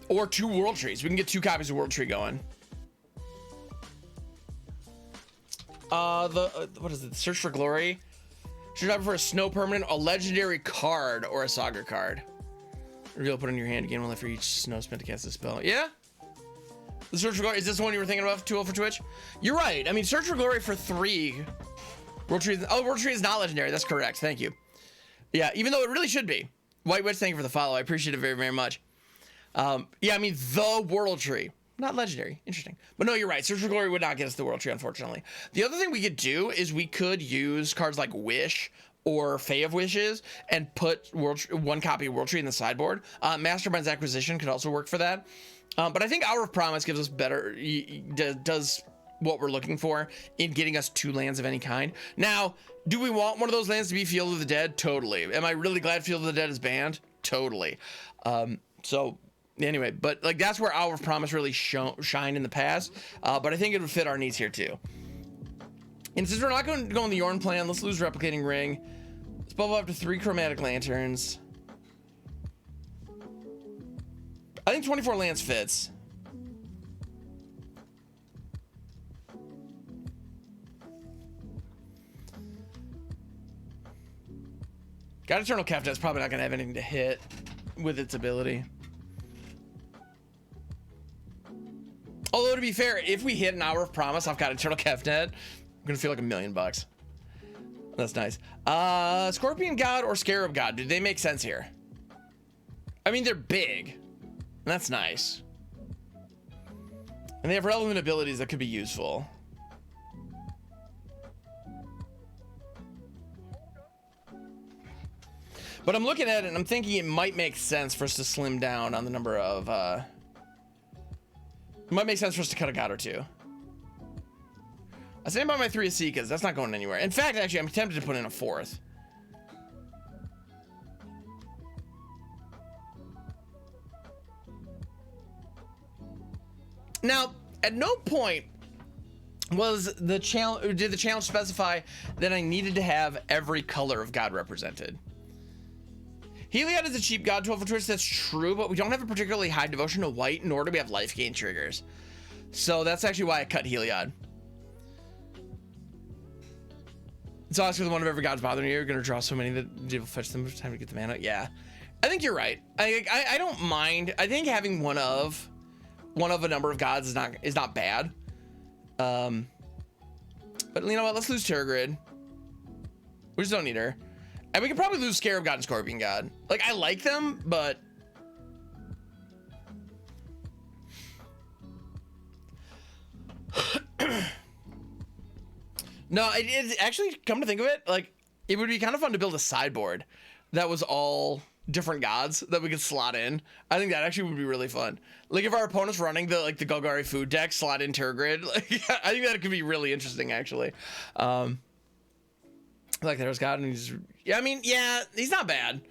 Or 2 World Trees. We can get 2 copies of World Tree going. What is it? Search for Glory. Should I prefer a snow permanent, a legendary card, or a Saga card? Reveal, put in your hand again, only for each snow spent to cast a spell. Yeah? The Search for Glory, is this the one you were thinking of, 2 for Twitch? You're right. I mean, Search for Glory for 3. World Tree, World Tree is not legendary. That's correct. Thank you. Yeah, even though it really should be. White Witch, thank you for the follow. I appreciate it very, very much. Yeah, I mean, the World Tree. Not legendary. Interesting. But no, you're right. Search for Glory would not get us the World Tree, unfortunately. The other thing we could do is we could use cards like Wish or Fae of Wishes and put 1 copy of World Tree in the sideboard. Mastermind's Acquisition could also work for that. But I think Hour of Promise gives us better, does what we're looking for in getting us 2 lands of any kind. Now, do we want one of those lands to be Field of the Dead? Totally. Am I really glad Field of the Dead is banned? Totally. So anyway, but like that's where Hour of Promise really shined in the past. But I think it would fit our needs here too. And since we're not going to go on the Yorn plan, let's lose Replicating Ring. Let's bubble up to 3 Chromatic Lanterns. I think 24 lands fits. God-Eternal Oketra is probably not going to have anything to hit with its ability. Although, to be fair, if we hit an Hour of Promise off God-Eternal Oketra, I'm going to feel like $1 million. That's nice. Scorpion God or Scarab God, do they make sense here? I mean, they're big. And that's nice. And they have relevant abilities that could be useful. But I'm looking at it and I'm thinking it might make sense for us to slim down on the number of, it might make sense for us to cut a god or two. I stand by my 3 Esikas. That's not going anywhere. In fact, actually, I'm tempted to put in a 4th. Now, at no point was the challenge, did the challenge specify that I needed to have every color of God represented. Heliod is a cheap god 12 for Twitch, that's true, but we don't have a particularly high devotion to white, nor do we have life gain triggers. So that's actually why I cut Heliod. It's Oscar, the one of every god's bothering you. You're gonna draw so many that you'll fetch them time to get the mana. Yeah, I think you're right. I don't mind. I think having one of a number of gods is not bad. But you know what? Let's lose Terragrid. We just don't need her. And we could probably lose Scarab God and Scorpion God. Like, I like them, but no, it actually, come to think of it, like, it would be kind of fun to build a sideboard that was all different gods that we could slot in. I think that actually would be really fun. Like, if our opponent's running the Golgari food deck, slot in Terragrid, like, I think that could be really interesting, actually. Like, there's God, and he's, yeah, I mean, yeah, he's not bad.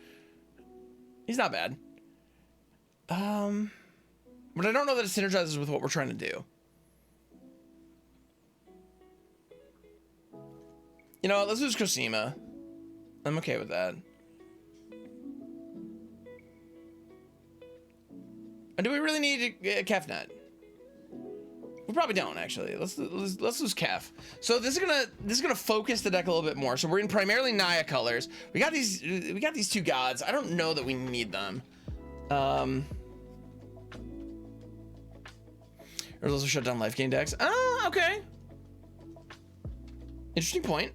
He's not bad. But I don't know that it synergizes with what we're trying to do. You know what, let's lose Cosima. I'm okay with that. And do we really need a Kefnet? We probably don't, actually. Let's lose Kef. So this is gonna focus the deck a little bit more. So we're in primarily Naya colors. We got these 2 gods. I don't know that we need them. There's also shut down life gain decks. Oh, okay. Interesting point.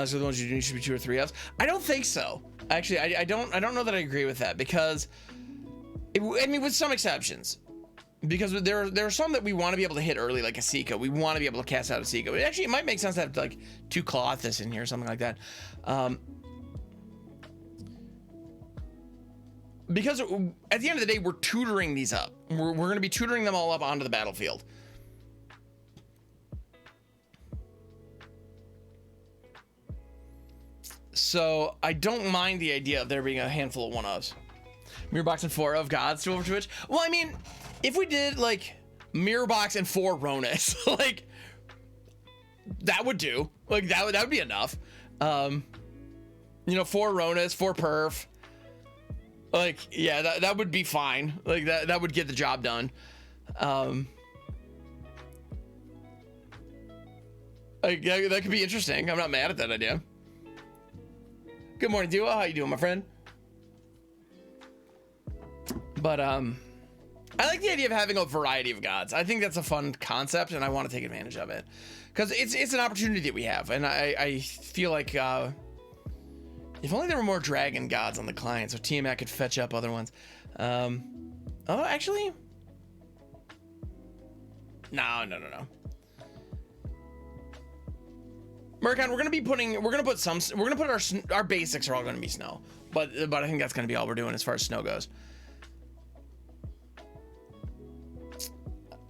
So the ones you do should be 2 or 3 Fs. I don't think so. Actually, I don't know that I agree with that, because I mean, with some exceptions, because there are some that we want to be able to hit early, like Esika. We want to be able to cast out Esika. Actually, it might make sense to have like 2 Clothis in here, something like that. Because at the end of the day, we're tutoring these up. We're going to be tutoring them all up onto the battlefield. So I don't mind the idea of there being a handful of 1-ofs. Mirror Box and 4 of gods to over Twitch. Well, I mean, if we did like Mirror Box and 4 Rhonas, like that would do. Like that would be enough. You know, 4 Rhonas, 4 Perf. Like, yeah, that would be fine. Like that would get the job done. Like, that could be interesting. I'm not mad at that idea. Good morning, Duo. How you doing, my friend? But I like the idea of having a variety of gods. I think that's a fun concept, and I want to take advantage of it because it's an opportunity that we have, and I feel like if only there were more dragon gods on the client, so Tiamat could fetch up other ones. Oh, actually, no. Murkon, we're gonna put our basics are all gonna be snow, but I think that's gonna be all we're doing as far as snow goes.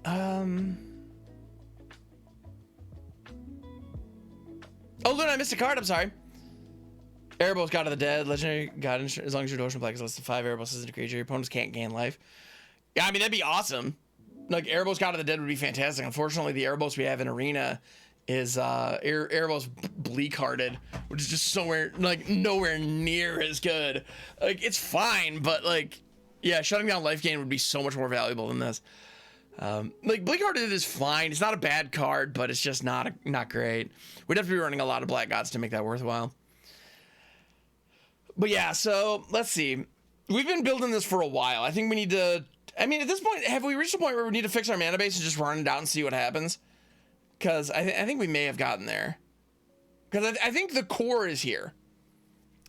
Oh, Luna, I missed a card. I'm sorry. Erebos, God of the Dead, legendary god. As long as your devotion plays less than 5 Erebos is a creature, your opponents can't gain life. Yeah, I mean that'd be awesome. Like Erebos, God of the Dead would be fantastic. Unfortunately, the Erebos we have in Arena is Erebos bleak hearted, which is just nowhere near as good. Like it's fine, but like yeah, shutting down life gain would be so much more valuable than this. Like bleak hearted is fine. It's not a bad card, but it's just not great. We'd have to be running a lot of black gods to make that worthwhile. But yeah, so let's see. We've been building this for a while. I think we need to. I mean, at this point, have we reached a point where we need to fix our mana base and just run it out and see what happens? Because I think we may have gotten there. Because I think the core is here.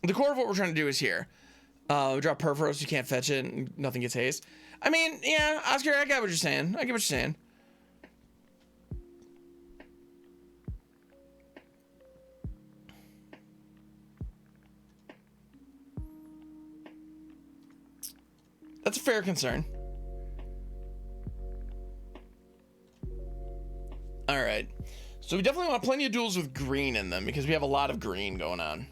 The core of what we're trying to do is here. We drop Purphoros, you can't fetch it, and nothing gets haste. I mean, yeah, Oscar, I get what you're saying. I get what you're saying. That's a fair concern. All right. So we definitely want plenty of duels with green in them because we have a lot of green going on.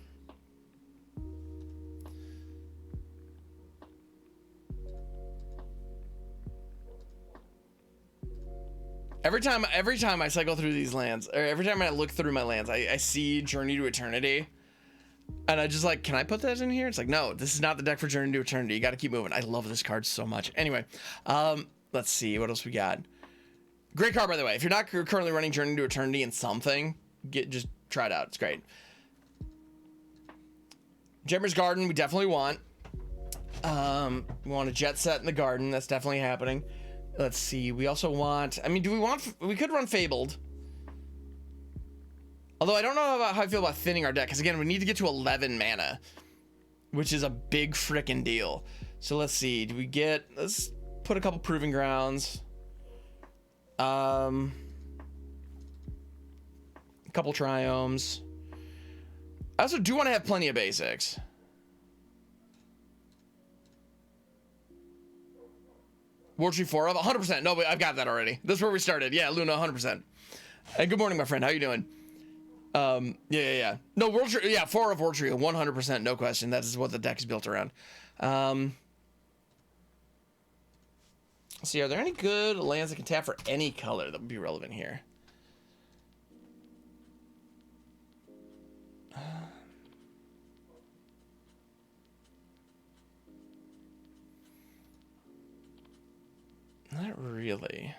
Every time I cycle through these lands, or every time I look through my lands, I see Journey to Eternity. And I just like, can I put that in here? It's like, no, this is not the deck for Journey to Eternity. You got to keep moving. I love this card so much. Anyway, let's see what else we got. Great card, by the way. If you're not currently running Journey to Eternity in something, just try it out. It's great. Jetmir's Garden, we definitely want. We want a jet set in the garden. That's definitely happening. Let's see. We also want, I mean, we could run Fabled. Although I don't know about how I feel about thinning our deck, because again, we need to get to 11 mana, which is a big frickin' deal. So let's see. Let's put a couple Proving Grounds. A couple Triomes. I also do want to have plenty of basics. World Tree 4 of 100%. No, but I've got that already. That's where we started. Yeah, Luna, 100%. Hey, good morning, my friend. How you doing? Yeah. No, World Tree, yeah, 4 of World Tree, 100%, no question. That is what the deck is built around. Let's see, are there any good lands that can tap for any color that would be relevant here? Not really.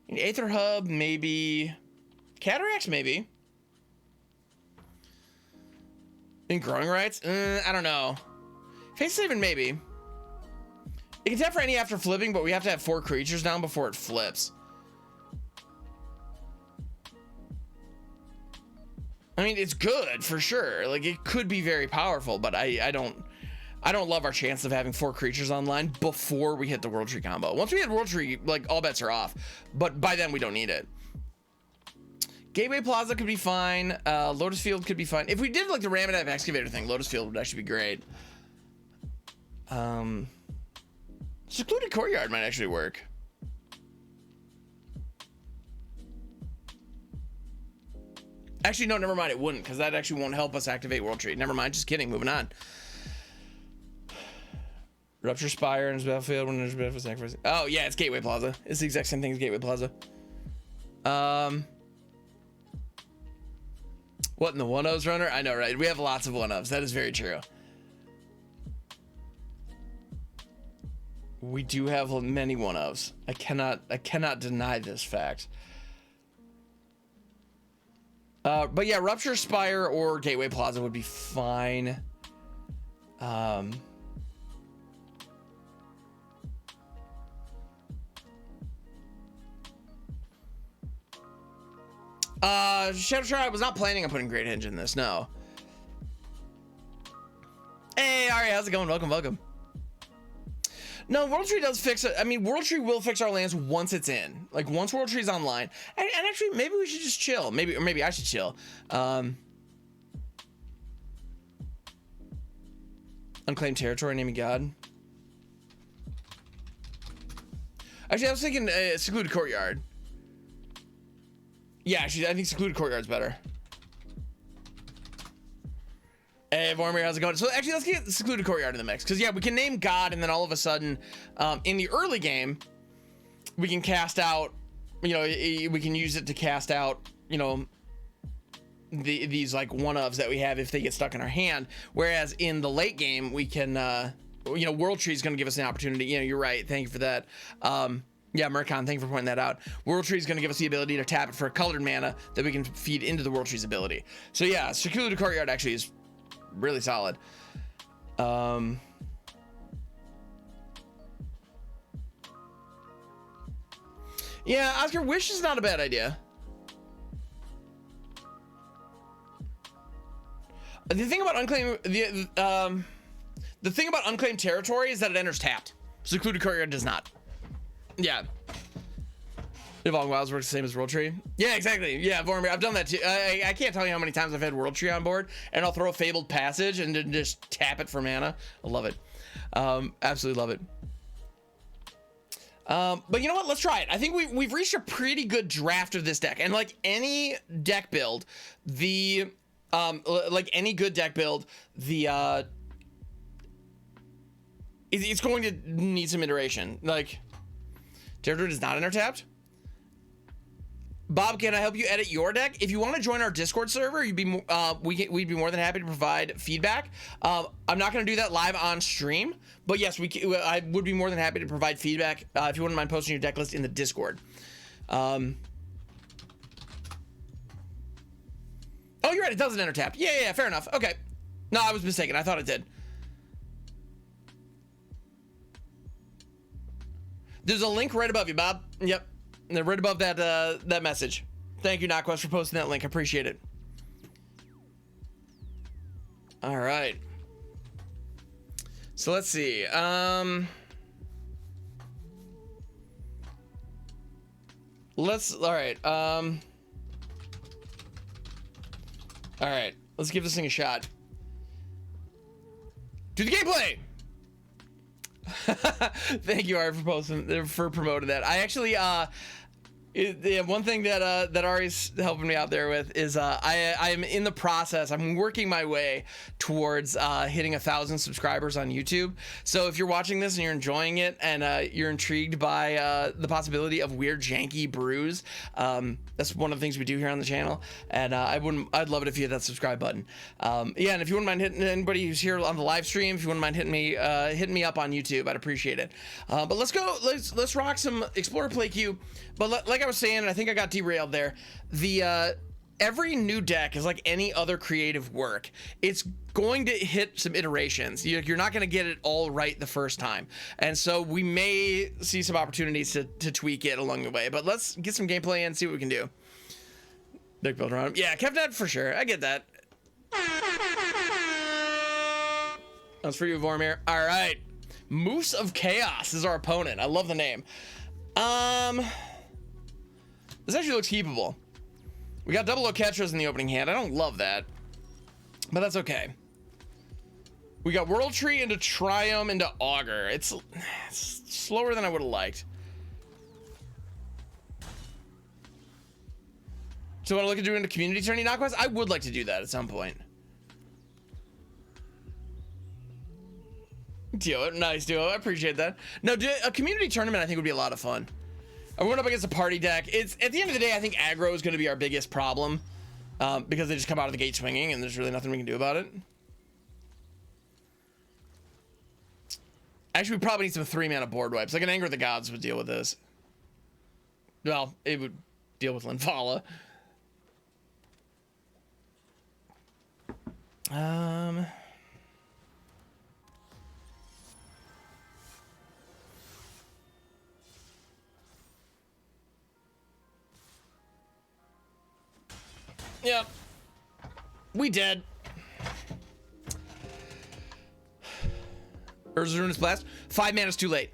I mean, Aether Hub, maybe. Cataracts, maybe. In Growing Rights? I don't know. Face Saving, maybe. It can tap for any after flipping, but we have to have 4 creatures down before it flips. I mean, it's good for sure. Like, it could be very powerful, but I don't love our chance of having 4 creatures online before we hit the World Tree combo. Once we hit World Tree, like, all bets are off. But by then, we don't need it. Gateway Plaza could be fine. Lotus Field could be fine. If we did, like, the Ramadab Excavator thing, Lotus Field would actually be great. Secluded Courtyard might actually work. Actually, no, never mind. It wouldn't, because that actually won't help us activate World Tree. Never mind. Just kidding. Moving on. Rupture Spire in his battlefield when there's a battlefield sacrifice. Oh, yeah, it's Gateway Plaza. It's the exact same thing as Gateway Plaza. What in the 1-0s runner? I know, right? We have lots of 1-0s. That is very true. We do have many 1-0s. I cannot deny this fact. But yeah, Rupture Spire or Gateway Plaza would be fine. Shadow Shroud, I was not planning on putting Great Henge in this, no. Hey, Ari, how's it going? Welcome. No, World Tree does fix it. I mean, World Tree will fix our lands once it's in. Like, once World Tree's online. And actually, maybe we should just chill. Maybe I should chill. Unclaimed Territory, naming God. Actually, I was thinking Secluded Courtyard. Yeah, actually, I think Secluded Courtyard's better. Hey, Vormir, how's it going? So actually, let's get Secluded Courtyard in the mix. Because, yeah, we can name God, and then all of a sudden, in the early game, we can cast out, you know, we can use it to cast out, you know, these, like, 1-ofs that we have if they get stuck in our hand. Whereas in the late game, we can, you know, World Tree is going to give us an opportunity. You know, you're right. Thank you for that. Yeah, Murkon, thank you for pointing that out. World Tree is going to give us the ability to tap it for a colored mana that we can feed into the World Tree's ability. So yeah, Secluded Courtyard actually is really solid. Yeah, Oscar, Wish is not a bad idea. The thing about Unclaimed, the thing about Unclaimed Territory is that it enters tapped. Secluded Courtyard does not. Yeah. Evolving Wilds works the same as World Tree. Yeah, exactly. Yeah, Vormir, I've done that too. I can't tell you how many times I've had World Tree on board, and I'll throw a Fabled Passage and then just tap it for mana. I love it. Absolutely love it. But you know what? Let's try it. I think we've reached a pretty good draft of this deck, and like any deck build, like any good deck build, it's going to need some iteration. Like, Terror Druid is not intertapped. Bob, can I help you edit your deck? If you want to join our Discord server, we'd be more than happy to provide feedback. I'm not going to do that live on stream, but yes, I would be more than happy to provide feedback if you wouldn't mind posting your deck list in the Discord. Oh, you're right. It doesn't intertap. Yeah, fair enough. Okay. No, I was mistaken. I thought it did. There's a link right above you, Bob. Yep. And they're right above that that message. Thank you, NotQuest, for posting that link. I appreciate it. All right. So let's see. All right. All right. Let's give this thing a shot. Do the gameplay. Thank you, Ari, for promoting that. I actually one thing that Ari's helping me out there with is I'm in the process. I'm working my way towards hitting 1,000 subscribers on YouTube. So if you're watching this and you're enjoying it and you're intrigued by the possibility of weird janky brews, that's one of the things we do here on the channel. And I'd love it if you hit that subscribe button. Yeah, and if you wouldn't mind hitting anybody who's here on the live stream, if you wouldn't mind hitting me up on YouTube, I'd appreciate it. But let's rock some Explorer Play Queue. But like I was saying, and I think I got derailed there, every new deck is like any other creative work. It's going to hit some iterations. You're not going to get it all right the first time. And so we may see some opportunities to tweak it along the way. But let's get some gameplay and see what we can do. Deck builder on him. Yeah, Kevnet for sure. I get that. That's for you, Vormir. All right. Moose of Chaos is our opponent. I love the name. This actually looks keepable. We got double Oketras in the opening hand. I don't love that, but that's okay. We got World Tree into Triome into Augur. It's slower than I would have liked. So want to look at doing a community tourney knockouts? I would like to do that at some point. Duo, nice duo. I appreciate that. No, a community tournament I think would be a lot of fun. I'm going up against a party deck. It's at the end of the day, I think aggro is going to be our biggest problem because they just come out of the gate swinging and there's really nothing we can do about it. Actually, we probably need some 3-mana board wipes. Like an Anger of the Gods would deal with this. Well, it would deal with Linvala. Yep. We dead. Urza's Ruinous Blast. 5 mana is too late.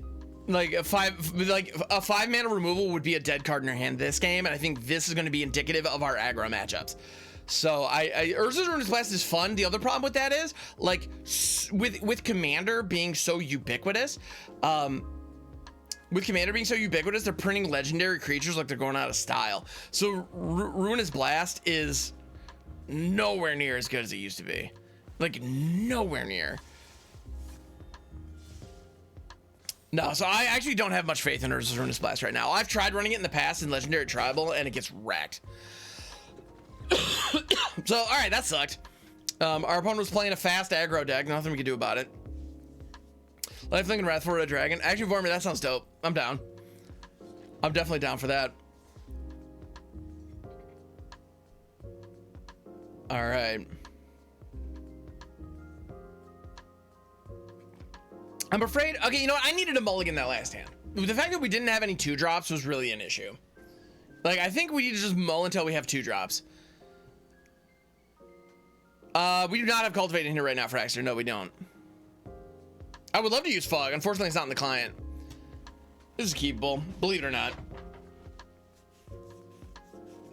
Like a 5 mana removal would be a dead card in your hand this game, and I think this is going to be indicative of our aggro matchups. So Urza's Ruinous Blast is fun. The other problem with that is like with Commander being so ubiquitous, they're printing legendary creatures like they're going out of style. So Ruinous Blast is nowhere near as good as it used to be. Like nowhere near. No, so I actually don't have much faith in Urza's Ruinous Blast right now. I've tried running it in the past in Legendary Tribal and it gets wrecked. So, all right, that sucked. Our opponent was playing a fast aggro deck. Nothing we could do about it. Lifelink and Wrath for a Dragon. Actually, Vormir, that sounds dope. I'm down. I'm definitely down for that. All right. I'm afraid. Okay, you know what? I needed a mulligan that last hand. The fact that we didn't have any 2-drops was really an issue. Like, I think we need to just mull until we have 2-drops. We do not have Cultivate in here right now for Exeter. No, we don't. I would love to use fog. Unfortunately, it's not in the client. This is keepable, believe it or not.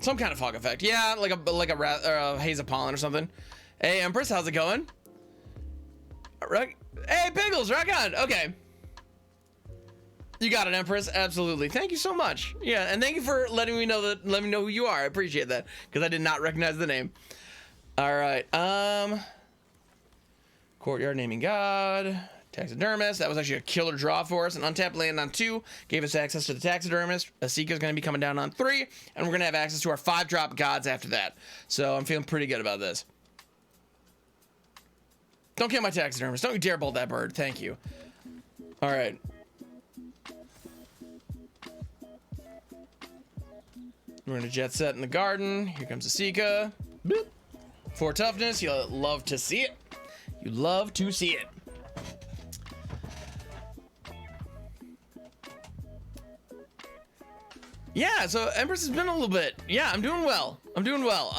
Some kind of fog effect. Yeah, like a haze of pollen or something. Hey, Empress, how's it going? Hey, Pickles, rock on. Okay. You got it, Empress. Absolutely. Thank you so much. Yeah, and thank you for letting me know who you are. I appreciate that because I did not recognize the name. All right. Courtyard naming God. Taxidermist. That was actually a killer draw for us. An untapped land on 2 gave us access to the taxidermist. Esika is going to be coming down on 3, and we're going to have access to our 5-drop gods after that. So I'm feeling pretty good about this. Don't kill my taxidermist. Don't you dare bolt that bird. Thank you. All right. We're going to jet set in the garden. Here comes Esika. Boop. 4 toughness. You'll love to see it. You love to see it. Yeah, so Empress has been a little bit. Yeah, I'm doing well. I'm doing well.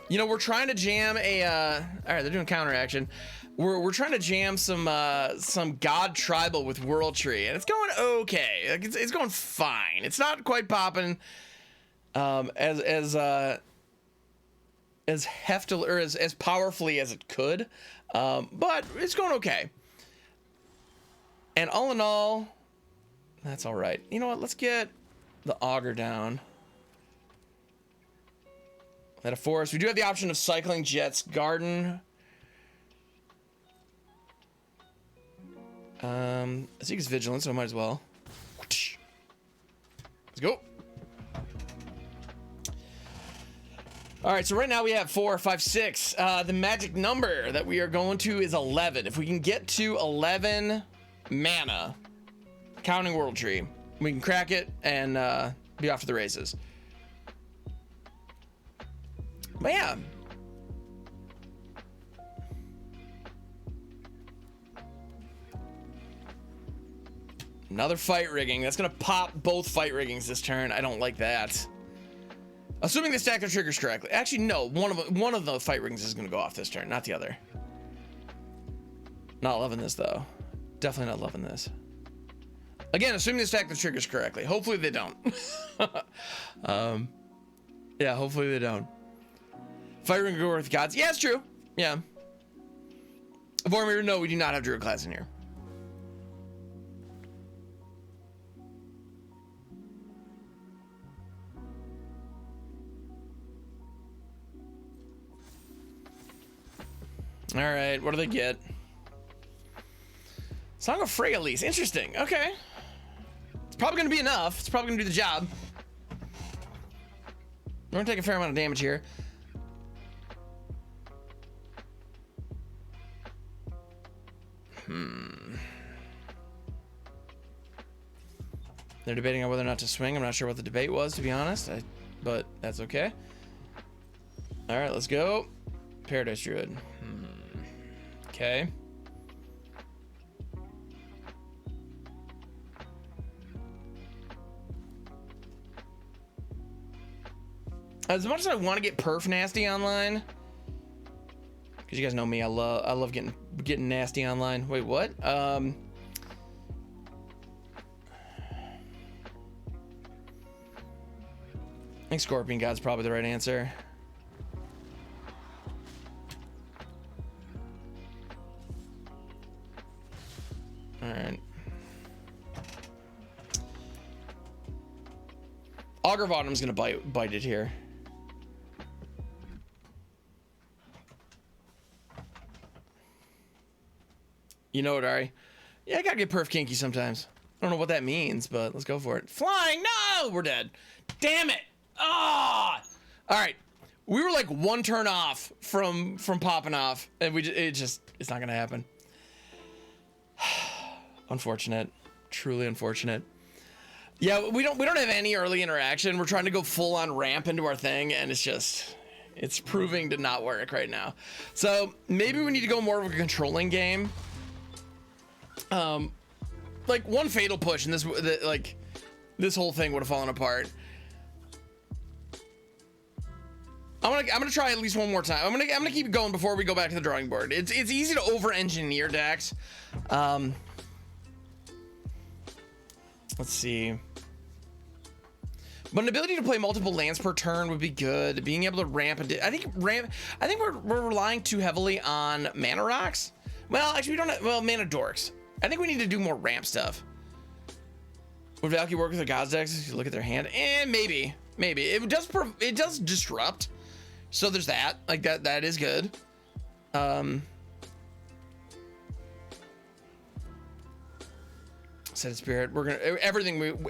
You know, we're trying to jam a all right, they're doing counteraction. We're trying to jam some God tribal with World Tree, and it's going okay. Like it's going fine. It's not quite popping as hefty or as powerfully as it could. But it's going okay. And all in all, that's all right. You know what? Let's get the auger down. That a forest. We do have the option of cycling jets. Garden. Esika's vigilant, so I might as well. Let's go. All right, so right now we have 4, 5, 6. The magic number that we are going to is 11. If we can get to 11 mana, counting World Tree, we can crack it and be off to the races. But yeah. Another fight rigging. That's going to pop both fight riggings this turn. I don't like that. Assuming they stack their triggers correctly. Actually, no. One of the fight riggings is going to go off this turn, not the other. Not loving this, though. Definitely not loving this. Again, assuming they stack the triggers correctly. Hopefully they don't. Yeah, hopefully they don't. Fight ring go with gods. Yeah, it's true. Yeah. Vormir, no, we do not have Druid class in here. All right, what do they get? Song of Freyalise. Interesting. Okay. It's probably going to be enough. It's probably going to do the job. We're going to take a fair amount of damage here. They're debating on whether or not to swing. I'm not sure what the debate was, to be honest. But that's okay. All right, let's go. Paradise Druid. Okay. As much as I want to get perf nasty online, because you guys know me, I love getting nasty online. Wait, what? I think Scorpion God's probably the right answer. All right. Augur of Autumn's gonna bite it here. You know what, Ari? Yeah, I gotta get perf kinky sometimes. I don't know what that means, but let's go for it. Flying! No! We're dead. Damn it! Ah! All right. We were like one turn off from popping off, and it's not gonna happen. Unfortunate. Truly unfortunate. Yeah, we don't have any early interaction. We're trying to go full on ramp into our thing, and it's proving to not work right now. So maybe we need to go more of a controlling game. Like one fatal push and this whole thing would have fallen apart. I'm gonna try at least one more time. I'm gonna keep going before we go back to the drawing board. It's easy to over-engineer decks. Let's see. But an ability to play multiple lands per turn would be good. Being able to ramp and I think we're relying too heavily on mana rocks. Well, actually we don't have, well, mana dorks. I think we need to do more ramp stuff. Would Valky work with the gods decks if you look at their hand? And maybe it does disrupt. So there's that. Like that is good. Set of Spirit. We're gonna everything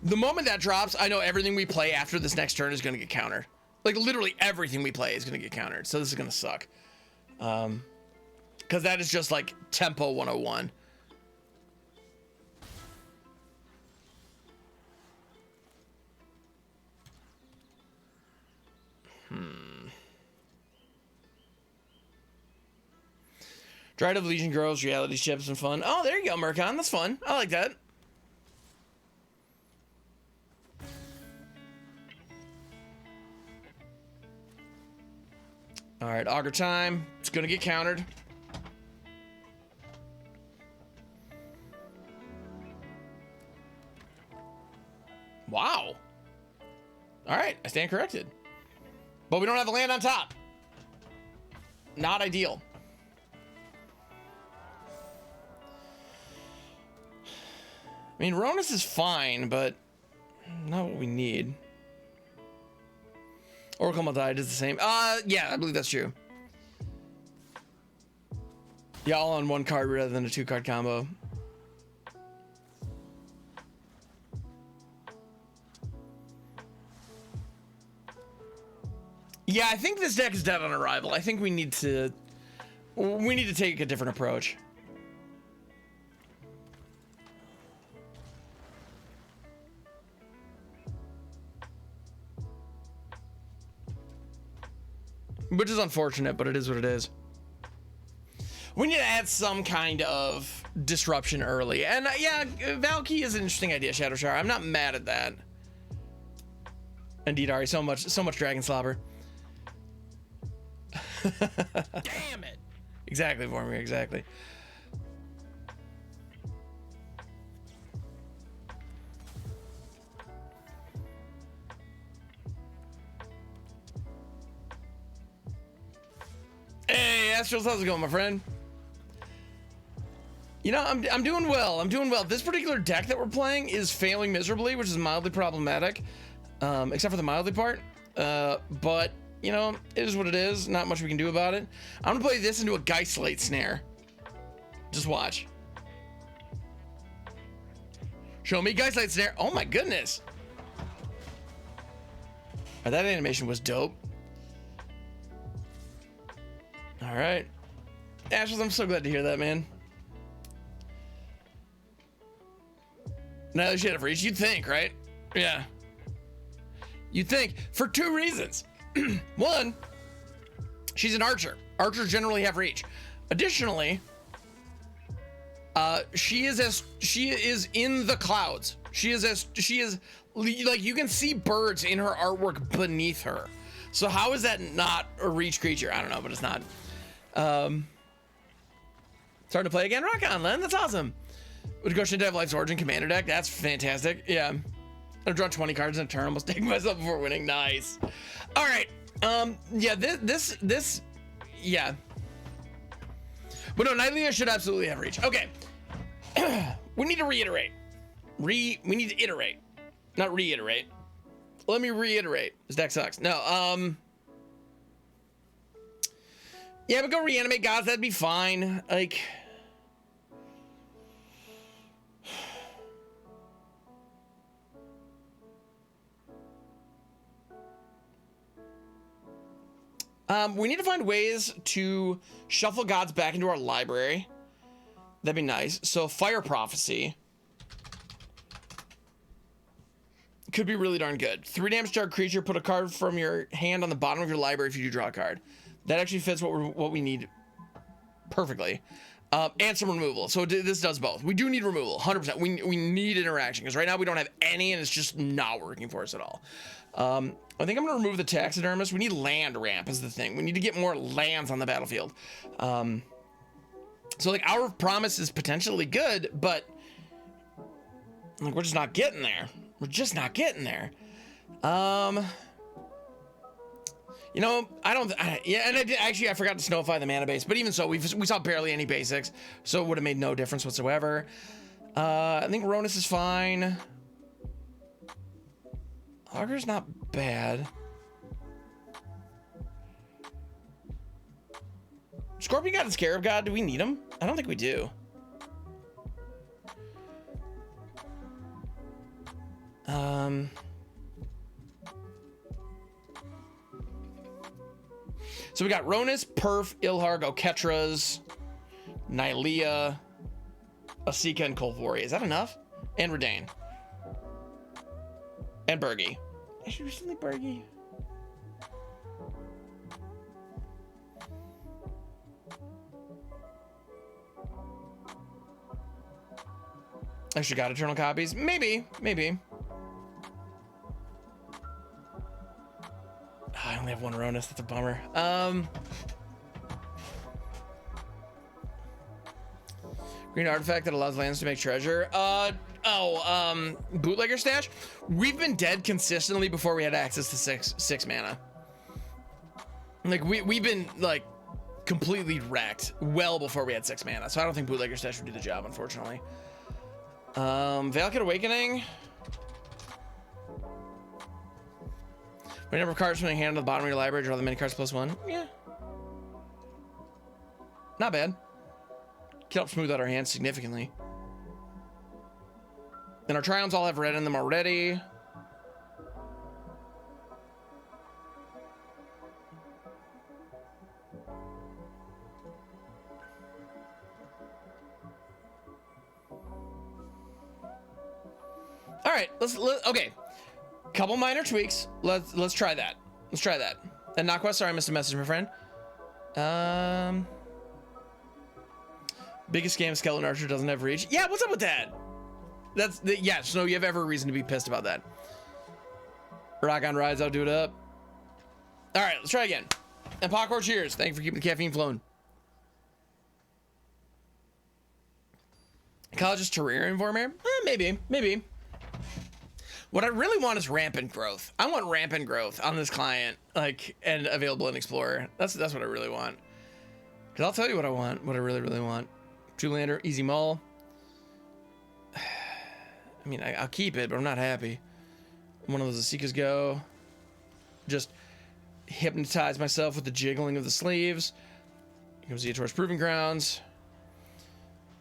the moment that drops, I know everything we play after this next turn is gonna get countered. Like literally everything we play is gonna get countered. So this is gonna suck. Because that is just like tempo 101. Dried of Legion grows, reality ships, and fun. Oh, there you go, Murkon. That's fun. I like that. All right, Augur time. It's gonna get countered. Wow. All right, I stand corrected. But we don't have a land on top. Not ideal. I mean, Rhonas is fine, but not what we need. Oracle Multi is the same. Yeah, I believe that's true. Yeah, all on one card rather than a 2-card combo. Yeah, I think this deck is dead on arrival. I think we need to take a different approach. Which is unfortunate, but it is what it is. We need to add some kind of disruption early. And yeah, Valky is an interesting idea, Shadow Shower. I'm not mad at that. Indeed, Ari, so much Dragon Slobber. Damn it. Exactly, Vormir, exactly. Hey, Astros, how's it going, my friend? You know, I'm doing well. I'm doing well. This particular deck that we're playing is failing miserably, which is mildly problematic, except for the mildly part. But you know, it is what it is. Not much we can do about it. I'm gonna play this into a Geistlight Snare. Just watch. Show me Geistlight Snare. Oh my goodness. Oh, that animation was dope. All right, Ashes, I'm so glad to hear that, man. Now that she had it for each, you'd think, right? Yeah. You'd think for 2 reasons. One, she's an archer. Archers generally have reach. Additionally, she is in the clouds. She is like, you can see birds in her artwork beneath her. So how is that not a reach creature? I don't know, but it's not. Starting to play again. Rock on, Len. That's awesome. Would go to have Life's Origin Commander deck. That's fantastic. Yeah. I've drawn 20 cards in a turn. Almost taking myself before winning. Nice. All right. Yeah. This. Yeah. But no, Nylea should absolutely have reach. Okay. We need to reiterate. We need to iterate, not reiterate. Let me reiterate. This deck sucks. No. Yeah, but go reanimate gods. That'd be fine. Like. We need to find ways to shuffle gods back into our library. That'd be nice. So Fire Prophecy could be really darn good. 3 damage to our creature. Put a card from your hand on the bottom of your library if you do draw a card. That actually fits what we need perfectly. And some removal. So this does both. We do need removal, 100%. We need interaction because right now we don't have any, and it's just not working for us at all. I think I'm gonna remove the taxidermist. We need land ramp is the thing. We need to get more lands on the battlefield. So like our promise is potentially good, but like we're just not getting there. We're just not getting there. You know, yeah, and I forgot to snowify the mana base, but even so, we saw barely any basics, so it would have made no difference whatsoever. I think Rhonas is fine. Auger's not bad. Scorpion God and Scarab God, do we need him? I don't think we do. So we got Rhonas, Perf, Ilharg, Oketras, Nylea, Esika, and Kolvori. Is that enough? And Reidane. And Bergie. I should recently Bergie. Extra God-Eternal copies? Maybe. I only have one Rhonas. That's a bummer. Green artifact that allows lands to make treasure. Bootlegger stash. We've been dead consistently before we had access to six mana. Like we've been like completely wrecked well before we had 6 mana. So I don't think bootlegger stash would do the job, unfortunately. Valakut Awakening. When number of cards from the hand to the bottom of your library, draw the many cards +1. Yeah. Not bad. Can help smooth out our hands significantly. And our Triumphs all have red in them already. All right, okay. Couple minor tweaks. Let's try that. Let's try that. And Nakwa, sorry I missed a message, my friend. Biggest scam, Skeleton Archer doesn't have reach. Yeah, what's up with that? Yeah, so you have every reason to be pissed about that. Rock on rides, I'll do it up. All right, let's try again. And Popcorn, cheers. Thank you for keeping the caffeine flowing. College's Terrarium Vormare? Maybe. What I really want is rampant growth. I want rampant growth on this client, like, and available in Explorer. That's what I really want. Cause I'll tell you what I want, what I really want. Two-lander, easy mull. I mean, I'll keep it, but I'm not happy. One of those Esikas go. Just hypnotize myself with the jiggling of the sleeves. Here comes Zeator's Proving Grounds.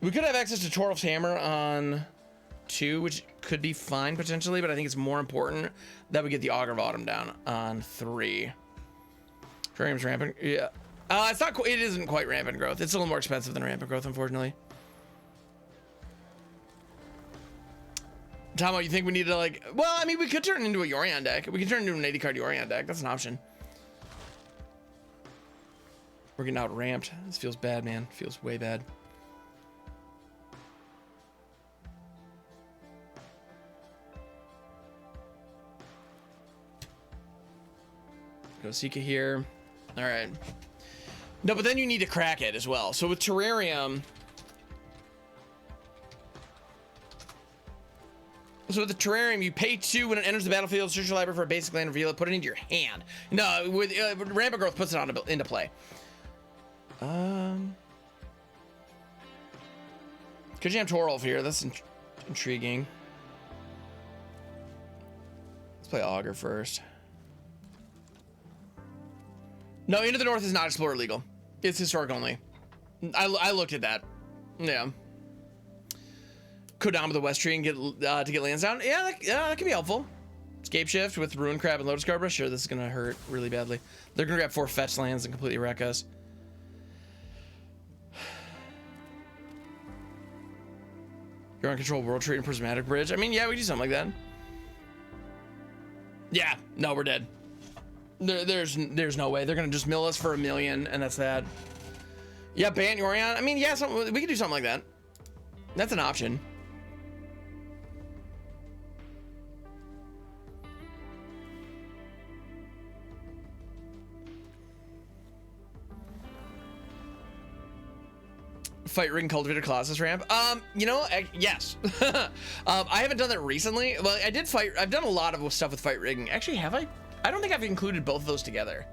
We could have access to Toralf's Hammer on 2, which could be fine potentially, but I think it's more important that we get the Augur of Autumn down on 3. Terrarium's rampant, yeah. It's not. It isn't quite rampant growth. It's a little more expensive than rampant growth, unfortunately. Tomo, you think we need to like? Well, I mean, we could turn it into a Yorion deck. We could turn it into an 80 card Yorion deck. That's an option. We're getting out ramped. This feels bad, man. Feels way bad. Go Esika here. All right. No, but then you need to crack it as well. So with Terrarium, you pay 2 when it enters the battlefield, search your library for a basic land, reveal it, put it into your hand. No, with Rampant Growth puts it into play. Could jam Toralf here. That's intriguing. Let's play Augur first. No, Into the North is not Explorer legal. It's historic only. I looked at that. Yeah. Could down to the West Tree and get to get lands down. Yeah, that could be helpful. Scape Shift with Ruin Crab and Lotus Cobra. Sure, this is gonna hurt really badly. They're gonna grab 4 fetch lands and completely wreck us. You're on control World Trade and Prismatic Bridge. I mean, yeah, we do something like that. Yeah, no, we're dead. There's no way. They're gonna just mill us for 1 million, and that's that. Yeah, ban Yorion. I mean, yeah, we could do something like that. That's an option. Fight ring cultivator colossus ramp. You know, yes. I haven't done that recently. Well, I did fight. I've done a lot of stuff with fight rigging. Actually, have I? I don't think I've included both of those together.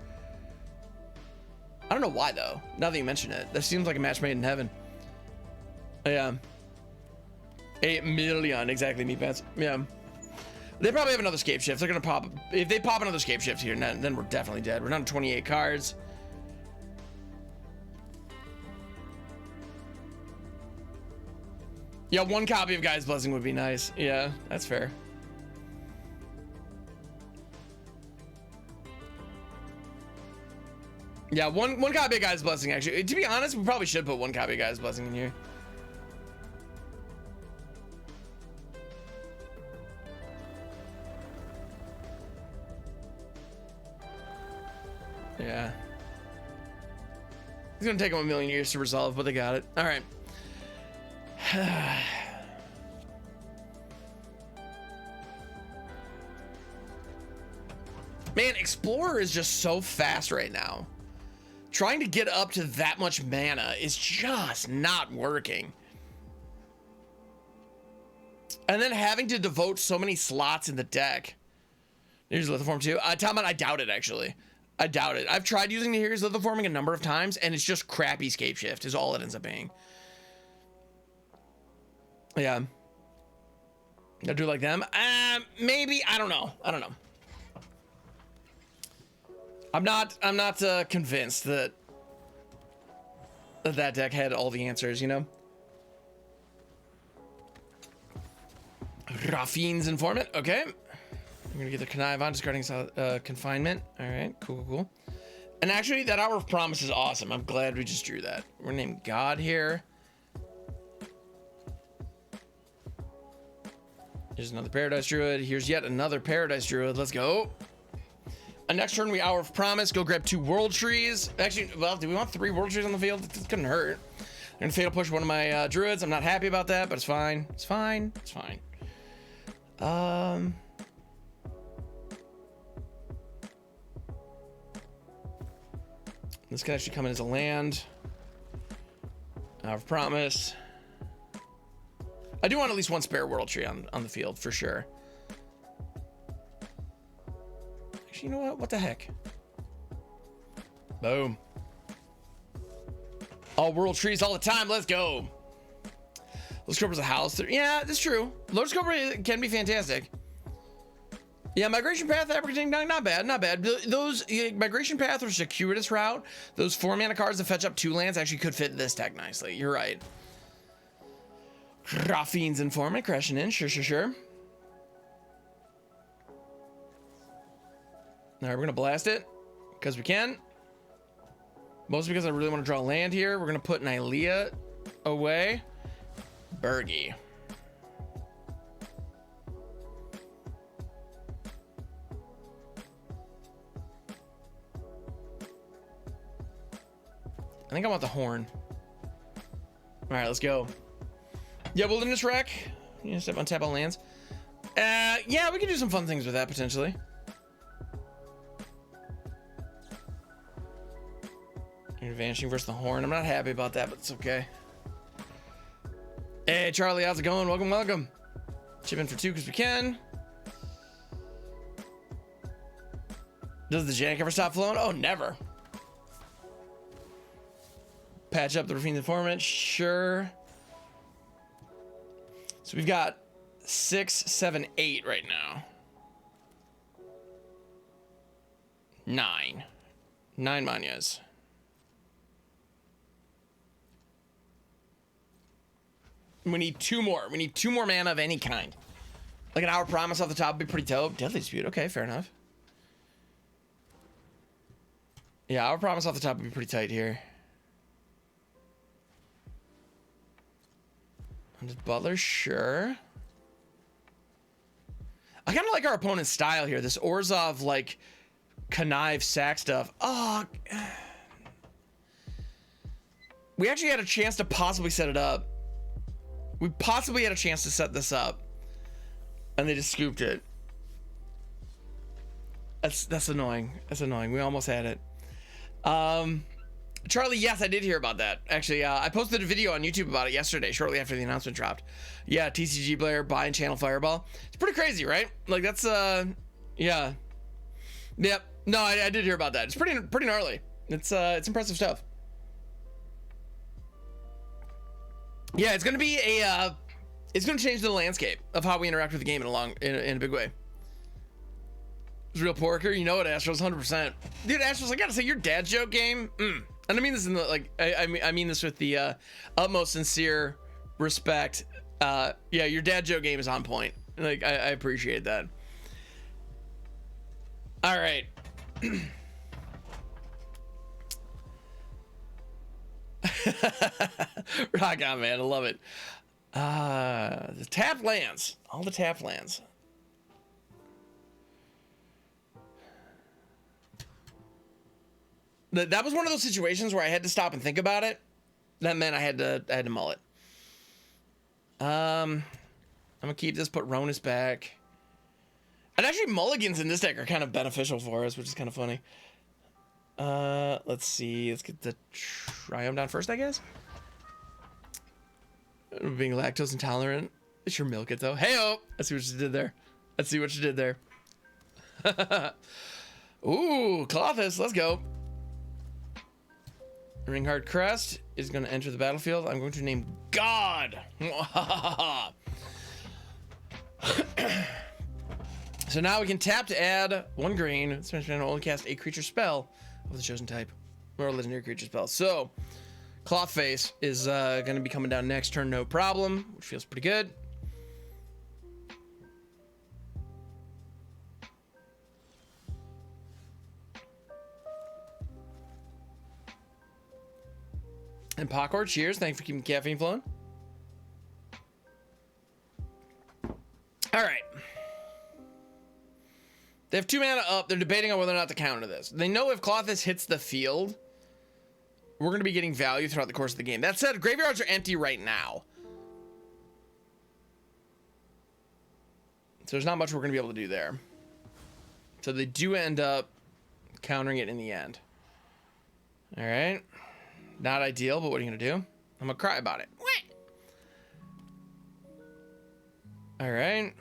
I don't know why though. Now that you mention it, that seems like a match made in heaven. Yeah. 8 million exactly, meat pants. Yeah. They probably have another scape shift. They're gonna pop. If they pop another scape shift here, then we're definitely dead. We're down to 28 cards. Yeah, one copy of Gaia's Blessing would be nice. Yeah, that's fair. Yeah, one copy of Gaia's Blessing, actually. To be honest, we probably should put one copy of Gaia's Blessing in here. Yeah. It's gonna take them a million years to resolve, but they got it. All right. Man, Explorer is just so fast right now. Trying to get up to that much mana is just not working. And then having to devote so many slots in the deck. Here's Lithoform too. Talman, I doubt it actually. I doubt it. I've tried using the Here's Lithoforming a number of times, and it's just crappy scape shift is all it ends up being. Yeah. I do like them. Maybe. I don't know. I don't know. I'm not convinced that that deck had all the answers, you know? Raffine's Informant. Okay. I'm gonna get the Connive on, discarding Confinement. All right, cool. And actually, that Hour of Promise is awesome. I'm glad we just drew that. We're gonna name God here. Here's another Paradise Druid. Here's yet another Paradise Druid. Let's go. Next turn, we Hour of Promise. Go grab 2 World Trees. Actually, well, do we want 3 World Trees on the field? This couldn't hurt. I'm gonna Fatal Push one of my Druids. I'm not happy about that, but it's fine. It's fine. It's fine. This could actually come in as a land. Hour of Promise. I do want at least 1 spare World Tree on the field for sure. Actually, you know what? What the heck? Boom. All World Trees all the time. Let's go. Lotus Cobra's a house. Yeah, that's true. Lotus Cobra can be fantastic. Yeah, Migration Path, Abracadabra, not bad, not bad. Those Migration Path or Circuitous Route, those 4 mana cards that fetch up 2 lands actually could fit this deck nicely. You're right. Raffine's Informant crashing in. Sure. All right, we're gonna blast it because we can. Mostly because I really want to draw land here. We're gonna put Nylea away. Bergie. I think I want the horn. All right, let's go. Yeah, Wilderness Wreck. You know, step on tap on lands. Yeah, we can do some fun things with that potentially. You're vanishing versus the horn. I'm not happy about that, but it's okay. Hey, Charlie, how's it going? Welcome. Chip in for 2 because we can. Does the Jank ever stop flowing? Oh, never. Patch up the Raffine's Informant. Sure. So we've got 6, 7, 8 right now. 9 Manyas. We need 2 more. We need 2 more mana of any kind. Like an Hour Promise off the top would be pretty dope. Deadly Dispute. Okay, fair enough. Yeah, Hour Promise off the top would be pretty tight here. Butler, sure. I kind of like our opponent's style here. This Orzhov, like, connive sack stuff. Oh. We actually had a chance to possibly set it up. We possibly had a chance to set this up. And they just scooped it. That's annoying. That's annoying. We almost had it. Charlie, yes, I did hear about that. Actually, I posted a video on YouTube about it yesterday, shortly after the announcement dropped. Yeah, TCG player buying Channel Fireball. It's pretty crazy, right? Like, that's, yeah. Yep. No, I did hear about that. It's pretty gnarly. It's impressive stuff. Yeah, it's gonna be a, it's gonna change the landscape of how we interact with the game in a big way. It's real porker, you know it, Astros, 100%. Dude, Astros, I gotta say, your dad joke game, and I mean this in the, like, I mean this with the utmost sincere respect. Yeah, your dad joke game is on point. Like, I appreciate that. All right. Rock on, man. I love it. The tap lands. All the tap lands. That was one of those situations where I had to stop and think about it. That meant I had to mull it. I'm gonna keep this, put Rhonas back. And actually mulligans in this deck are kind of beneficial for us, which is kind of funny. Let's see. Let's get the Triome down first, I guess. Being lactose intolerant. I sure milk it though. Hey-oh! I see what you did there. Let's see what you did there. Ooh, Clothis, let's go. Ringhard Crest is going to enter the battlefield. I'm going to name God. So now we can tap to add 1 green. Spanish mana will only cast a creature spell of the chosen type, or a legendary creature spell. So Clothface is going to be coming down next turn, no problem, which feels pretty good. And Pockor, cheers. Thanks for keeping caffeine flowing. All right. They have 2 mana up. They're debating on whether or not to counter this. They know if Clothis hits the field, we're going to be getting value throughout the course of the game. That said, graveyards are empty right now. So there's not much we're going to be able to do there. So they do end up countering it in the end. All right. Not ideal, but what are you going to do? I'm going to cry about it. All right.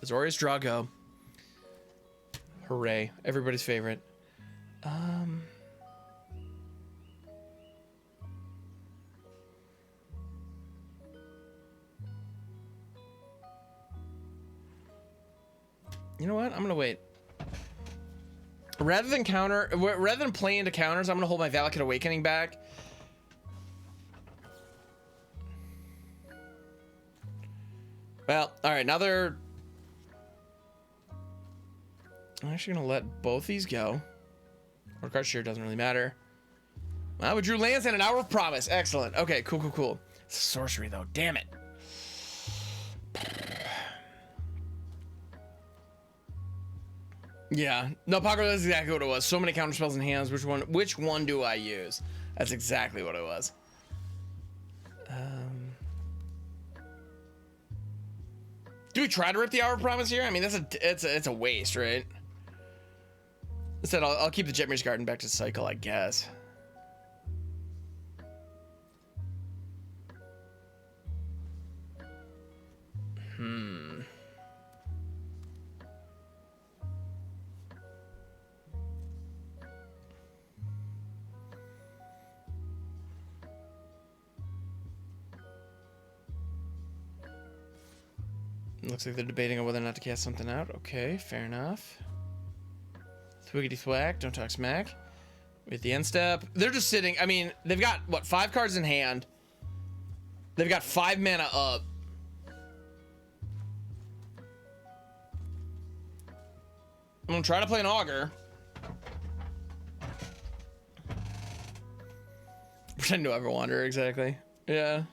Azorius Drago. Hooray. Everybody's favorite. You know what? I'm going to wait. Rather than play into counters, I'm going to hold my Valakut Awakening back. Well, all right, now they're... I'm actually going to let both these go. Or card share doesn't really matter. Well, we drew lands and an Hour of Promise. Excellent. Okay, cool, cool, cool. It's sorcery, though. Damn it. Yeah. No, Pocker, that's exactly what it was. So many counter spells in hands. Which one do I use? That's exactly what it was. Do we try to rip the Hour of Promise here? I mean, it's a waste, right? Instead, I'll keep the Jetmir's Garden back to cycle, I guess. Looks like they're debating on whether or not to cast something out. Okay, fair enough. Thwiggity thwack, don't talk smack. With the end step. They're just sitting. I mean, they've got, what, 5 cards in hand. They've got 5 mana up. I'm gonna try to play an Augur. Pretend to ever wander, exactly. Yeah.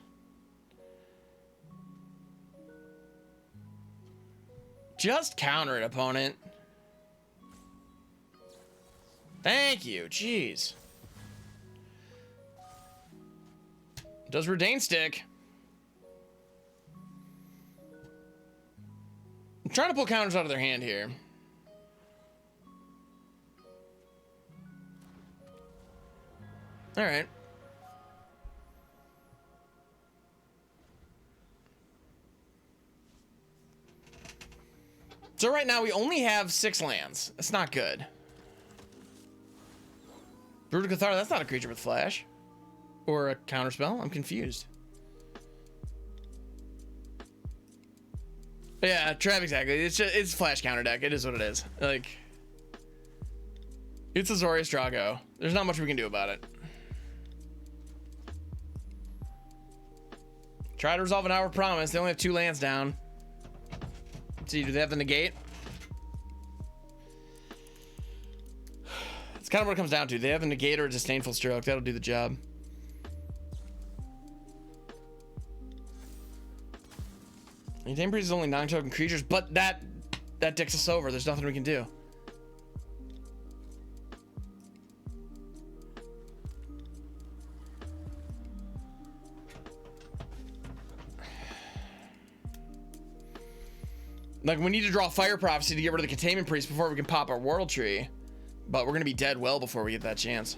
Just counter it, opponent. Thank you. Jeez. Does Reidane stick? I'm trying to pull counters out of their hand here. All right. So right now we only have 6 lands. That's not good. Brood of Cathar, that's not a creature with flash. Or a counterspell. I'm confused. Yeah, Trav, exactly. It's flash counter deck. It is what it is. Like, it's Azorius Drago. There's not much we can do about it. Try to resolve an Hour of Promise. They only have 2 lands down. Let's see, do they have the negate? It's kind of what it comes down to. They have a negate or a disdainful stroke. That'll do the job. Reidane Priest is only 9 token creatures, but that dicks us over. There's nothing we can do. Like, we need to draw Fire Prophecy to get rid of the Containment Priest before we can pop our World Tree. But we're gonna be dead well before we get that chance.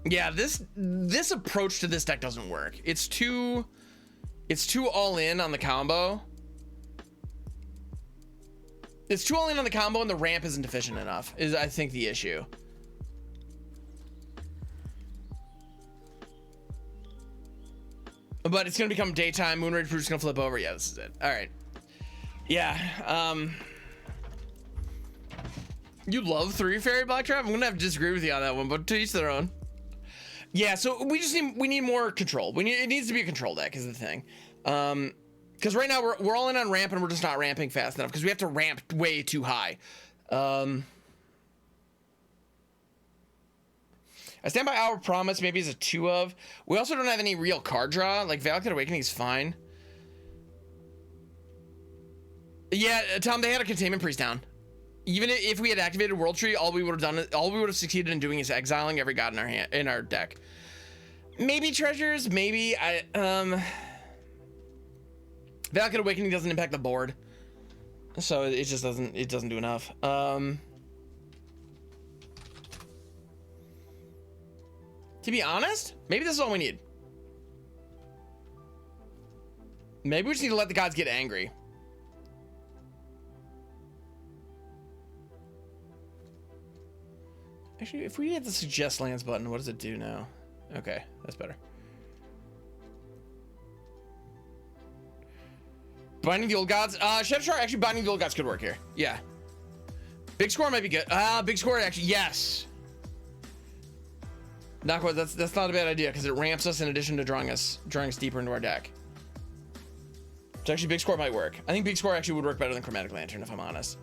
Yeah, this approach to this deck doesn't work. It's too all in on the combo. It's too all in on the combo, and the ramp isn't efficient enough, is I think the issue. But it's gonna become daytime. Moonrage Proof's gonna flip over. Yeah, this is it. All right. Yeah. You love 3 Fairy Black Trap. I'm gonna have to disagree with you on that one, but to each their own. Yeah. So we need more control. It needs to be a control deck is the thing. Because right now we're all in on ramp and we're just not ramping fast enough because we have to ramp way too high. I stand by Hour of Promise, maybe as a 2 of. We also don't have any real card draw. Like, Valakut Awakening is fine. Yeah, Tom, they had a Containment Priest down. Even if we had activated World Tree, all we would have succeeded in doing is exiling every god in our deck. Maybe treasures, maybe Valakut Awakening doesn't impact the board. So it just doesn't do enough. To be honest, maybe this is all we need. Maybe we just need to let the gods get angry. Actually, if we hit the suggest lands button, what does it do now? Okay, that's better. Binding the Old Gods. Shedshar, actually Binding the Old Gods could work here. Yeah. Big Score might be good. Big Score actually, yes. Not quite, that's not a bad idea because it ramps us in addition to drawing us deeper into our deck. So actually Big Score might work. I think Big Score actually would work better than Chromatic Lantern if I'm honest.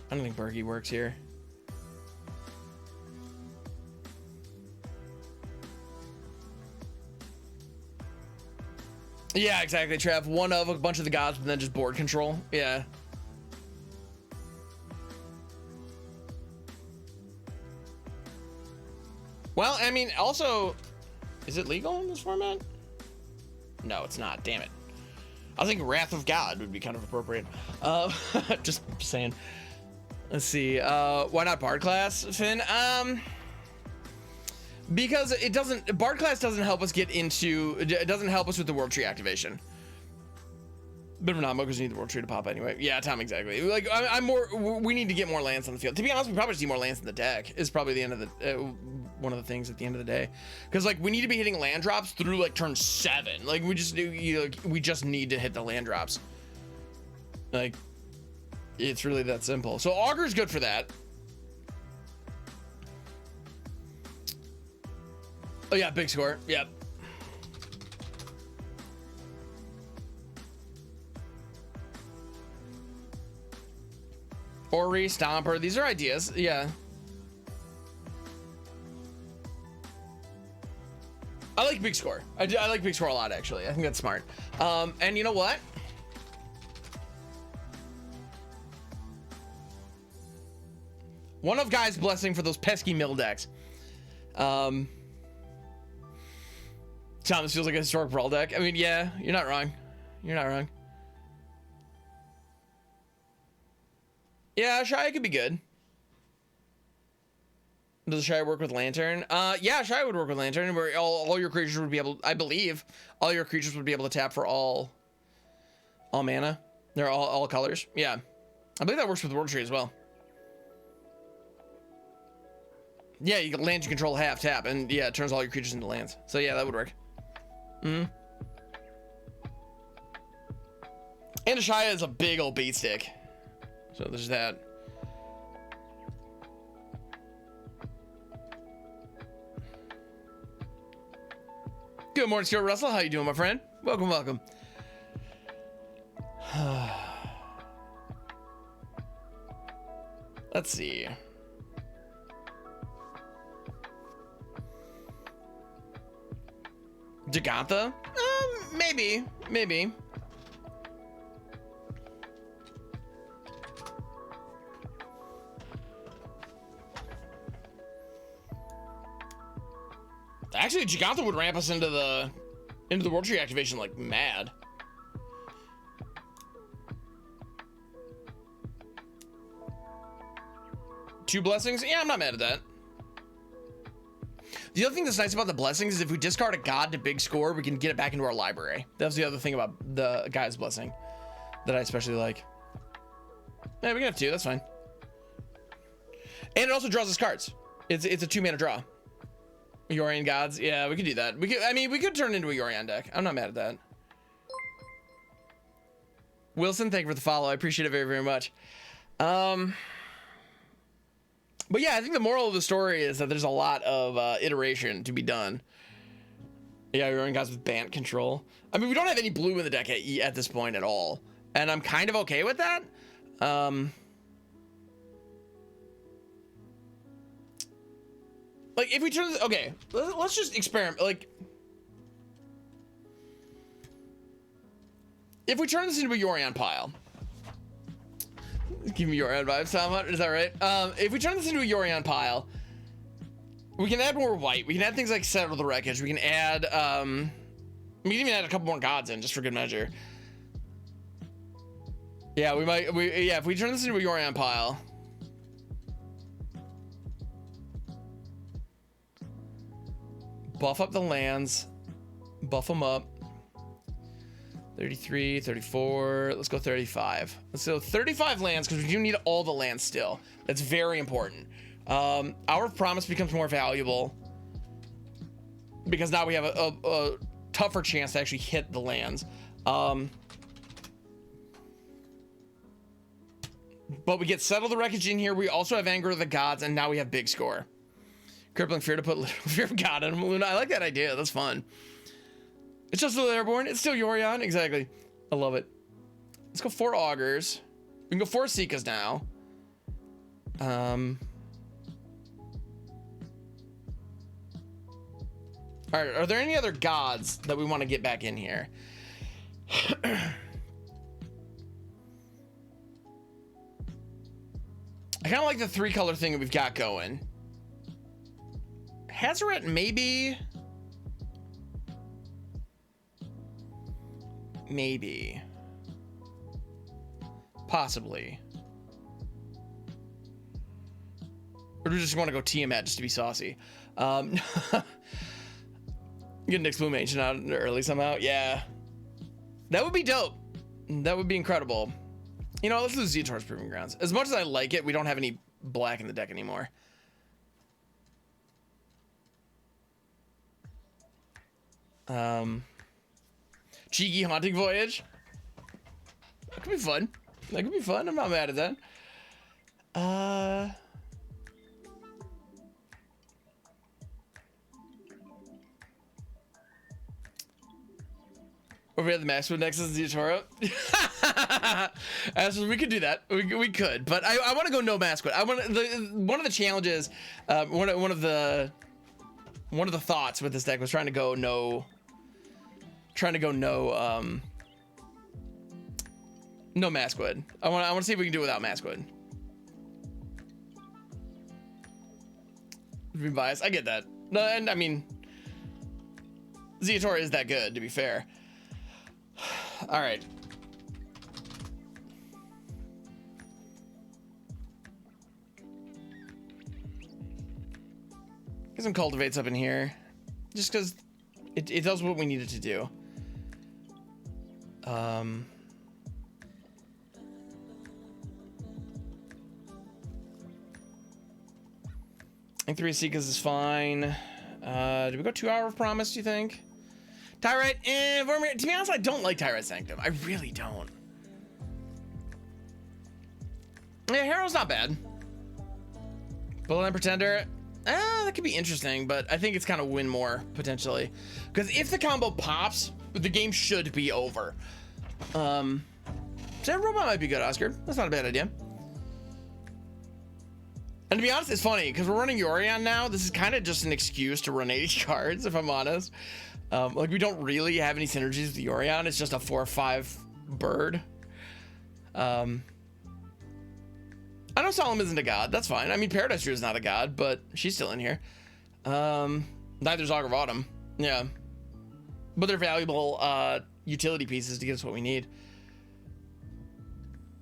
I don't think Berkey works here. Yeah, exactly, Trev. One of a bunch of the gods, but then just board control. Yeah. Well, I mean, also, is it legal in this format? No, it's not. Damn it. I think Wrath of God would be kind of appropriate. Just saying. Let's see. Why not Bard class, Finn? Because it doesn't. Bard class doesn't help us get into. It doesn't help us with the World Tree activation. But we're not, because we need the World Tree to pop anyway. Yeah, Tom, exactly. Like, I'm more. We need to get more lands on the field. To be honest, we probably just need more lands in the deck. Is probably the end of the one of the things at the end of the day. Because like we need to be hitting land drops through like turn 7. Like we just need to hit the land drops. Like, it's really that simple. So Augur's good for that. Oh yeah, Big Score. Yep. Ori, Stomper, these are ideas. Yeah. I like Big Score. I like Big Score a lot, actually. I think that's smart. And you know what? One of Guy's blessing for those pesky mill decks. Tom, this feels like a historic brawl deck. I mean, yeah, you're not wrong. You're not wrong. Yeah, Shia could be good. Does Shia work with Lantern? Yeah, Shia would work with Lantern, where all your creatures would be able, I believe, all your creatures would be able to tap for all mana. They're all colors. Yeah. I believe that works with World Tree as well. Yeah, you can land you control half tap, and yeah, it turns all your creatures into lands. So yeah, that would work. And Shia is a big old beat stick. So there's that. Good morning, Stuart Russell. How you doing, my friend? Welcome, welcome. Let's see. Jagantha? Maybe. Actually, Jagantha would ramp us into the World Tree activation like mad. Two blessings? Yeah, I'm not mad at that. The other thing that's nice about the blessings is if we discard a god to big score, we can get it back into our library. That's the other thing about the Gaea's blessing that I especially like. Yeah, we can have two, that's fine. And it also draws us cards. It's a 2-mana draw. Yorion gods, yeah, we could do that. We could turn it into a Yorion deck. I'm not mad at that. Wilson, thank you for the follow. I appreciate it very, very much. But yeah, I think the moral of the story is that there's a lot of iteration to be done. Yeah, Yorion gods with Bant control. I mean, we don't have any blue in the deck at this point at all, and I'm kind of okay with that. Like, if we turn this, okay, let's just experiment. Like, if we turn this into a Yorion pile, give me Yorion vibes, Tom. Is that right? If we turn this into a Yorion pile, we can add more white. We can add things like Settle the Wreckage. We can add, we can even add a couple more gods in just for good measure. Yeah, yeah, if we turn this into a Yorion pile. Buff up the lands, buff them up. 33, 34, let's go 35. Let's go 35 lands because we do need all the lands still. That's very important. Hour of Promise becomes more valuable because now we have a tougher chance to actually hit the lands. But we get Settle the Wreckage in here. We also have Anger of the Gods, and now we have Big Score. Crippling Fear to put Literal Fear of God in Luna. I like that idea. That's fun. It's just still Airborne. It's still Yorion. Exactly. I love it. Let's go 4 Augurs. We can go 4 Esikas now. All right. Are there any other gods that we want to get back in here? I kind of like the 3-color thing that we've got going. Hazoret, maybe. Maybe. Possibly. Or do we just want to go Tiamat just to be saucy? Get Nyx Bloom Ancient out early somehow. Yeah. That would be dope. That would be incredible. You know, let's lose Zeator's Proving Grounds. As much as I like it, we don't have any black in the deck anymore. Cheeky Haunting Voyage. That could be fun. That could be fun. I'm not mad at that. Over at the Maxwood Nexus and Zeatora. Actually, we could do that. We could, but I want to go no Maxwood. I want one of the challenges, one of the thoughts with this deck was trying to go no Maskwood. I want to see if we can do it without Maskwood. Be biased. I get that. No, and I mean, Zeatora is that good, to be fair. All right. some cultivates up in here. Just because it does what we need it to do. I think 3 Esikas is fine. Did we go 2 Hour of Promise, do you think? Tyrite, to be honest, I don't like Tyrite Sanctum. I really don't. Yeah, Harrow's not bad. Bullet and Pretender, that could be interesting, but I think it's kind of win more, potentially. Because if the combo pops, the game should be over. So that robot might be good, Oscar. That's not a bad idea. And to be honest, it's funny, because we're running Yorion now. This is kind of just an excuse to run 80 cards, if I'm honest. Like, we don't really have any synergies with Yorion. It's just a 4/5 bird. I know Solemn isn't a god. That's fine. I mean, Paradise Druid is not a god, but she's still in here. Neither's Augur of Autumn. Yeah. But they're valuable utility pieces to get us what we need.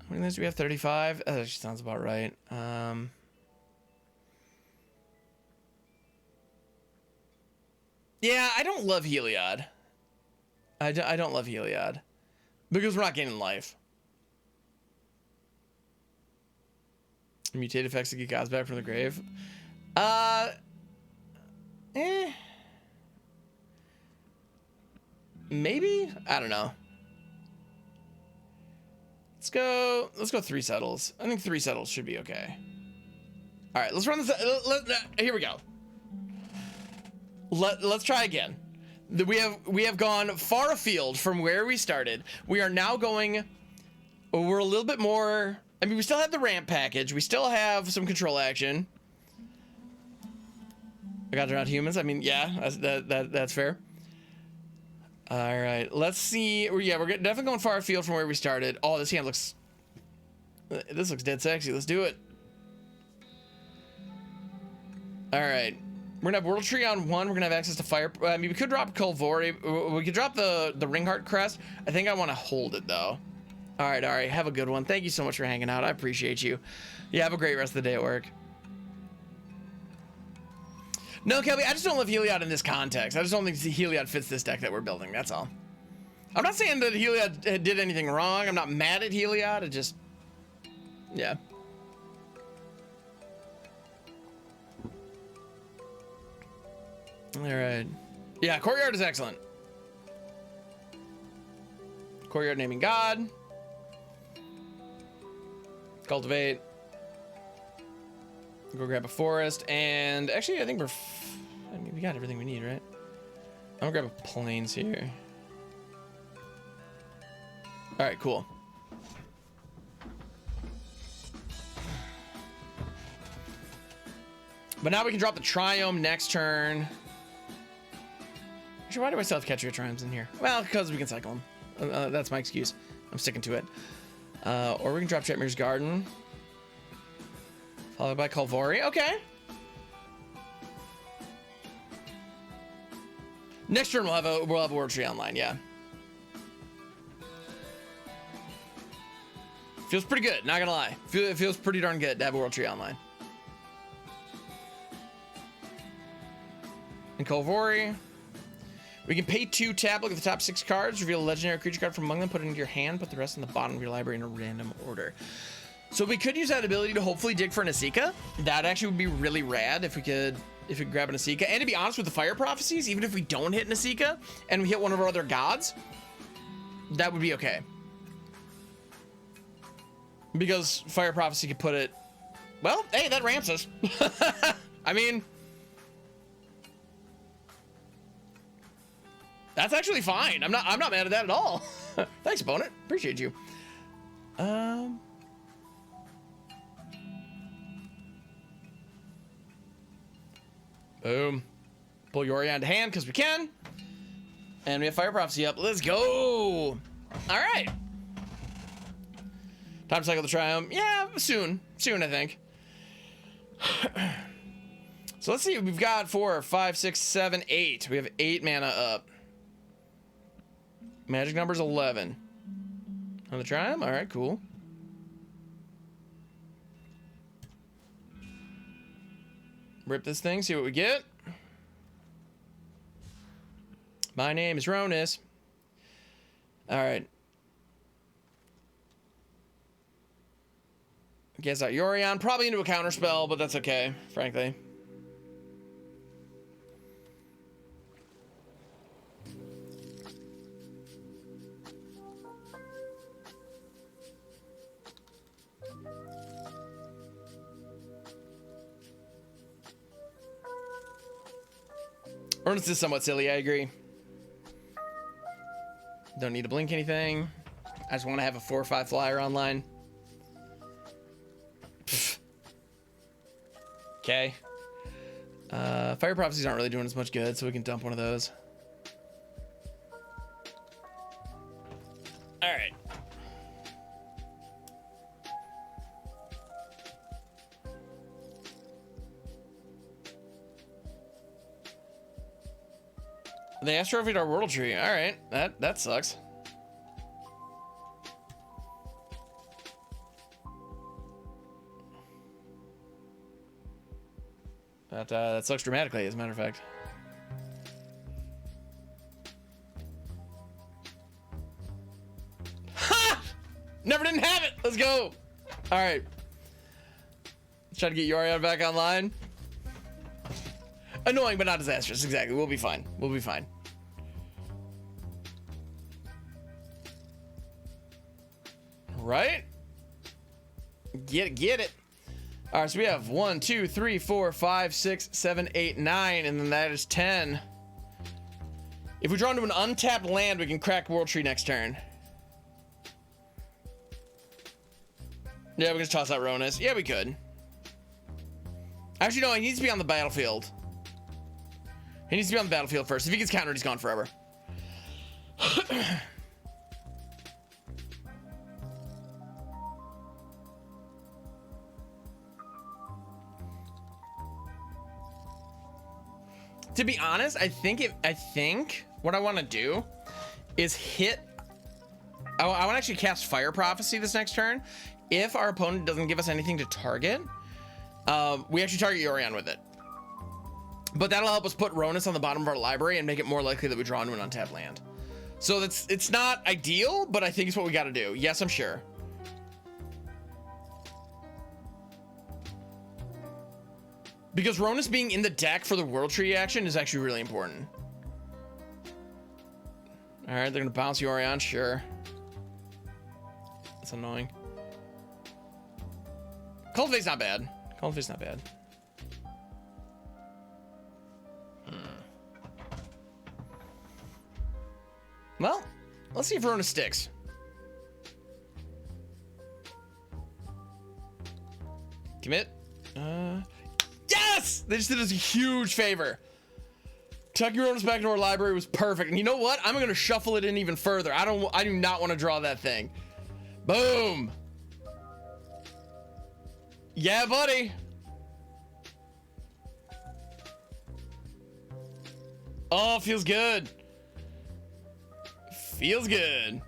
How many lands do we have? 35? That actually sounds about right. Yeah, I don't love Heliod. I don't love Heliod. Because we're not gaining life. Mutate effects to get gods back from the grave. Maybe? I don't know. Let's go 3 settles. I think 3 settles should be okay. All right, let's run this. Here we go. Let's try again. We have gone far afield from where we started. We are now going. We're a little bit more. I mean, we still have the ramp package. We still have some control action. I got around humans. I mean, yeah, that's fair. All right, let's see. Yeah, we're definitely going far afield from where we started. Oh, this hand looks. This looks dead sexy. Let's do it. All right. We're gonna have World Tree on 1. We're gonna have access to fire. I mean, we could drop Kolvori. We could drop the Ringheart Crest. I think I want to hold it though. All right. Have a good one. Thank you so much for hanging out. I appreciate you. Yeah, have a great rest of the day at work. No, Kelby, I just don't love Heliod in this context. I just don't think Heliod fits this deck that we're building. That's all. I'm not saying that Heliod did anything wrong. I'm not mad at Heliod. It just, yeah. All right. Yeah, Courtyard is excellent. Courtyard naming God. Cultivate. Go grab a forest. And actually, I think we got everything we need, right? I'm gonna grab a plains here. All right, cool. But now we can drop the Triome next turn. Actually, why do I still have Ketria Triomes in here? Well, because we can cycle them. That's my excuse. I'm sticking to it. Or we can drop Jetmir's Garden. Followed by Kolvori. Okay. Next turn we'll have a World Tree online, yeah. Feels pretty good, not gonna lie. It feels pretty darn good to have a World Tree online. And Kolvori. We can pay 2, tap, look at the top 6 cards, reveal a legendary creature card from among them, put it into your hand, put the rest in the bottom of your library in a random order. So we could use that ability to hopefully dig for an Esika. That actually would be really rad if we could grab an Esika. And to be honest with the Fire Prophecies, even if we don't hit an Esika and we hit one of our other gods, that would be okay. Because Fire Prophecy could put it, well, hey, that ramps us. I mean, that's actually fine. I'm not mad at that at all. Thanks, opponent. Appreciate you. Boom. Pull Yorion to hand because we can. And we have Fire Prophecy up. Let's go. All right. Time to cycle the Triome. Yeah, soon. Soon, I think. So let's see. We've got 4, 5, 6, 7, 8. We have 8 mana up. Magic number's 11. On the Triome? All right, cool. Rip this thing, see what we get. My name is Rhonas. All right. Guess out Yorion. Probably into a counterspell, but that's okay, frankly. Rhonas is somewhat silly, I agree. Don't need to blink anything. I just want to have a 4 or 5 flyer online. Okay. Fire prophecies aren't really doing as much good, so we can dump one of those. All right. They astrophied our world tree. All right, that sucks. That sucks dramatically, as a matter of fact. Ha! Never didn't have it. Let's go. All right. Let's try to get Yorion back online. Annoying, but not disastrous. Exactly. We'll be fine. We'll be fine. Right? Get it. All right, so we have 1, 2, 3, 4, 5, 6, 7, 8, 9, and then that is 10. If we draw into an untapped land, we can crack World Tree next turn. Yeah, we can just toss out Rhonas. Yeah, we could. Actually, no, he needs to be on the battlefield. He needs to be on the battlefield first. If he gets countered, he's gone forever. To be honest, I think what I want to do is hit. I want to actually cast Fire Prophecy this next turn. If our opponent doesn't give us anything to target, we actually target Yorion with it. But that'll help us put Rhonas on the bottom of our library and make it more likely that we draw into an untapped land. So it's not ideal, but I think it's what we got to do. Yes, I'm sure. Because Rhonas being in the deck for the World Tree action is actually really important. All right, they're gonna bounce Yorion, sure. That's annoying. Cultivate's not bad. Cultivate's not bad. Well, let's see if Rhonas sticks. Commit. Yes! They just did us a huge favor. Tucking Rhonas back into our library was perfect. And you know what? I'm gonna shuffle it in even further. I do not want to draw that thing. Boom. Yeah, buddy. Oh, feels good. Feels good.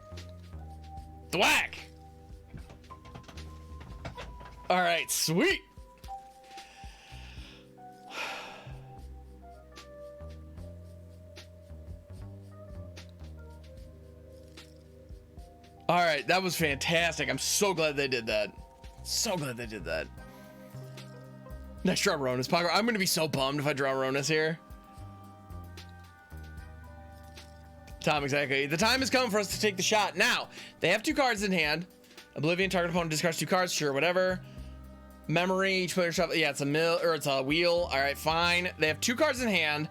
Thwack. All right, sweet. All right, that was fantastic. I'm so glad they did that. So glad they did that. Next draw Rhonas. I'm gonna be so bummed if I draw Rhonas here. Tom, exactly. The time has come for us to take the shot. Now, they have 2 cards in hand. Oblivion, target opponent discards 2 cards. Sure, whatever. Memory, each player shuffle. Yeah, it's a wheel. All right, fine. They have 2 cards in hand.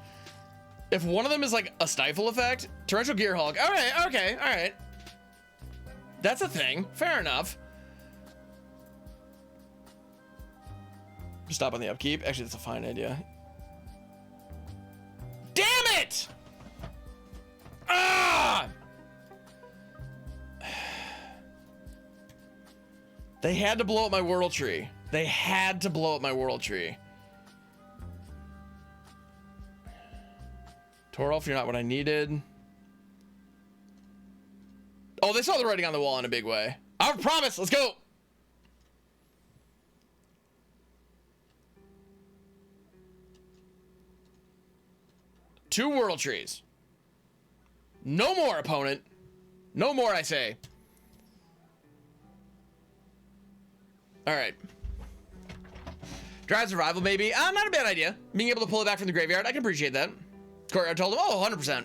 If one of them is like a stifle effect, Torrential Gearhulk. All right, okay, all right. That's a thing. Fair enough. Stop on the upkeep. Actually, that's a fine idea. Damn it! Ah! They had to blow up my World Tree. They had to blow up my World Tree. Toralf, you're not what I needed. Oh, they saw the writing on the wall in a big way. I promise. Let's go. Two World Trees. No more, opponent. No more, I say. All right. Drive survival, maybe. Not a bad idea. Being able to pull it back from the graveyard, I can appreciate that. Courtyard told him, oh, 100%.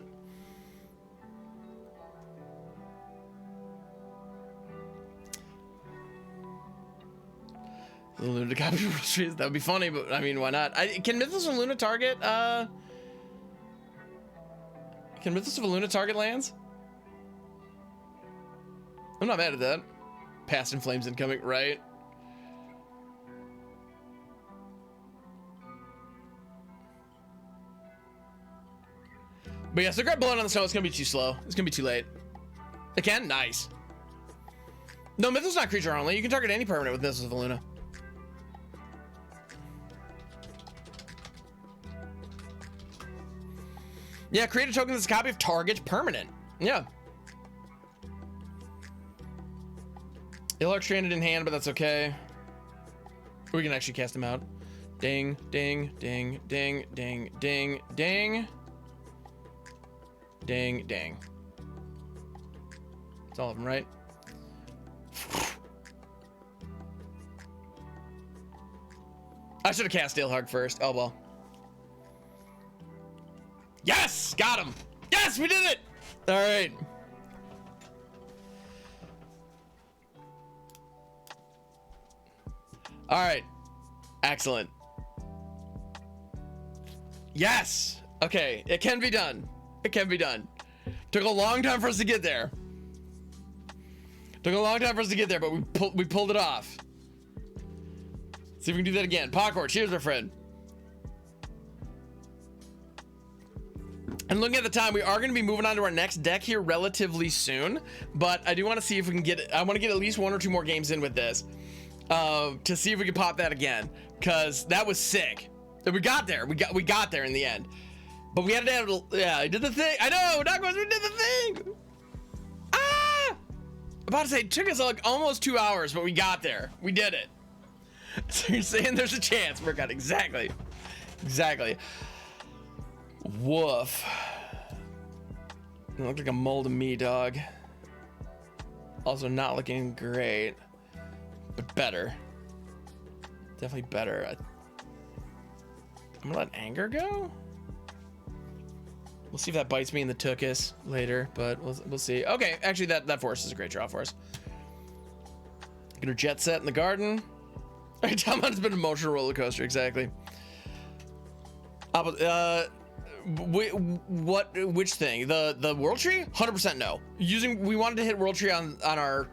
Luna copy that would be funny, but I mean, why not? Can Mythos of Luna target? Can Mythos of Luna target lands? I'm not mad at that. Past in Flames incoming, right? But yeah, so grab Blood on the Snow. It's gonna be too slow. It's gonna be too late. It can? Nice. No, Mythos not creature only. You can target any permanent with Mythos of Luna. Yeah, create a token that's a copy of target permanent. Yeah. Ilharg stranded in hand, but that's okay. We can actually cast him out. Ding, ding, ding, ding, ding, ding, ding. Ding, ding. It's all of them, right? I should have cast Ilharg first. Oh, well. Yes! Got him! Yes, we did it! All right. All right. Excellent. Yes! Okay, it can be done. It can be done. Took a long time for us to get there. Took a long time for us to get there, but we pulled it off. See if we can do that again. Popcorn, cheers, my friend. And looking at the time, we are going to be moving on to our next deck here relatively soon, but I do want to see if we can get, I want to get at least 1 or 2 more games in with this, to see if we can pop that again, because that was sick. We got there. We got there in the end. But we had to have, yeah, I did the thing. I know, Doc, we did the thing. Ah! About to say, it took us like almost 2 hours, but we got there. We did it. So you're saying there's a chance. Work out exactly. Exactly. Woof. It looked like a mole to me, dog. Also not looking great, but better. Definitely better. I'm gonna let anger go. We'll see if that bites me in the tuchus later, but we'll see. Okay, actually that forest is a great draw for us. Get a jet set in the garden. All right, Talmon's been an emotional roller coaster, exactly. Which thing? The world tree? 100% no. We wanted to hit world tree on our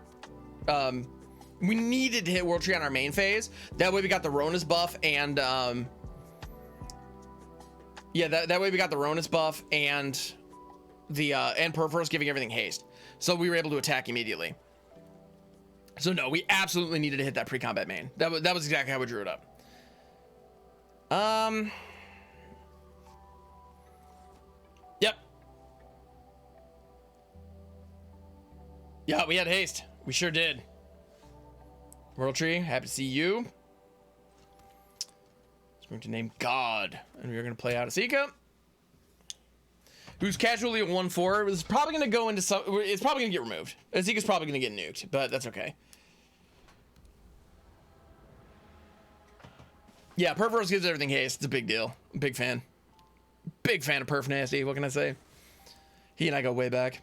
we needed to hit world tree on our main phase. That way we got the Rhonas buff and yeah, that way we got the Rhonas buff and the and Purphoros giving everything haste. So we were able to attack immediately. So no, we absolutely needed to hit that pre-combat main. That was exactly how we drew it up. Yep. Yeah, we had haste. We sure did. World Tree, happy to see you. It's going to name God, and we're going to play out Esika, who's casually at 1/4. It's probably going to go into some. It's probably going to get removed. Esika's probably going to get nuked, but that's okay. Yeah, Purphoros gives everything haste. It's a big deal. Big fan. Big fan of Perf Nasty. What can I say? He and I go way back.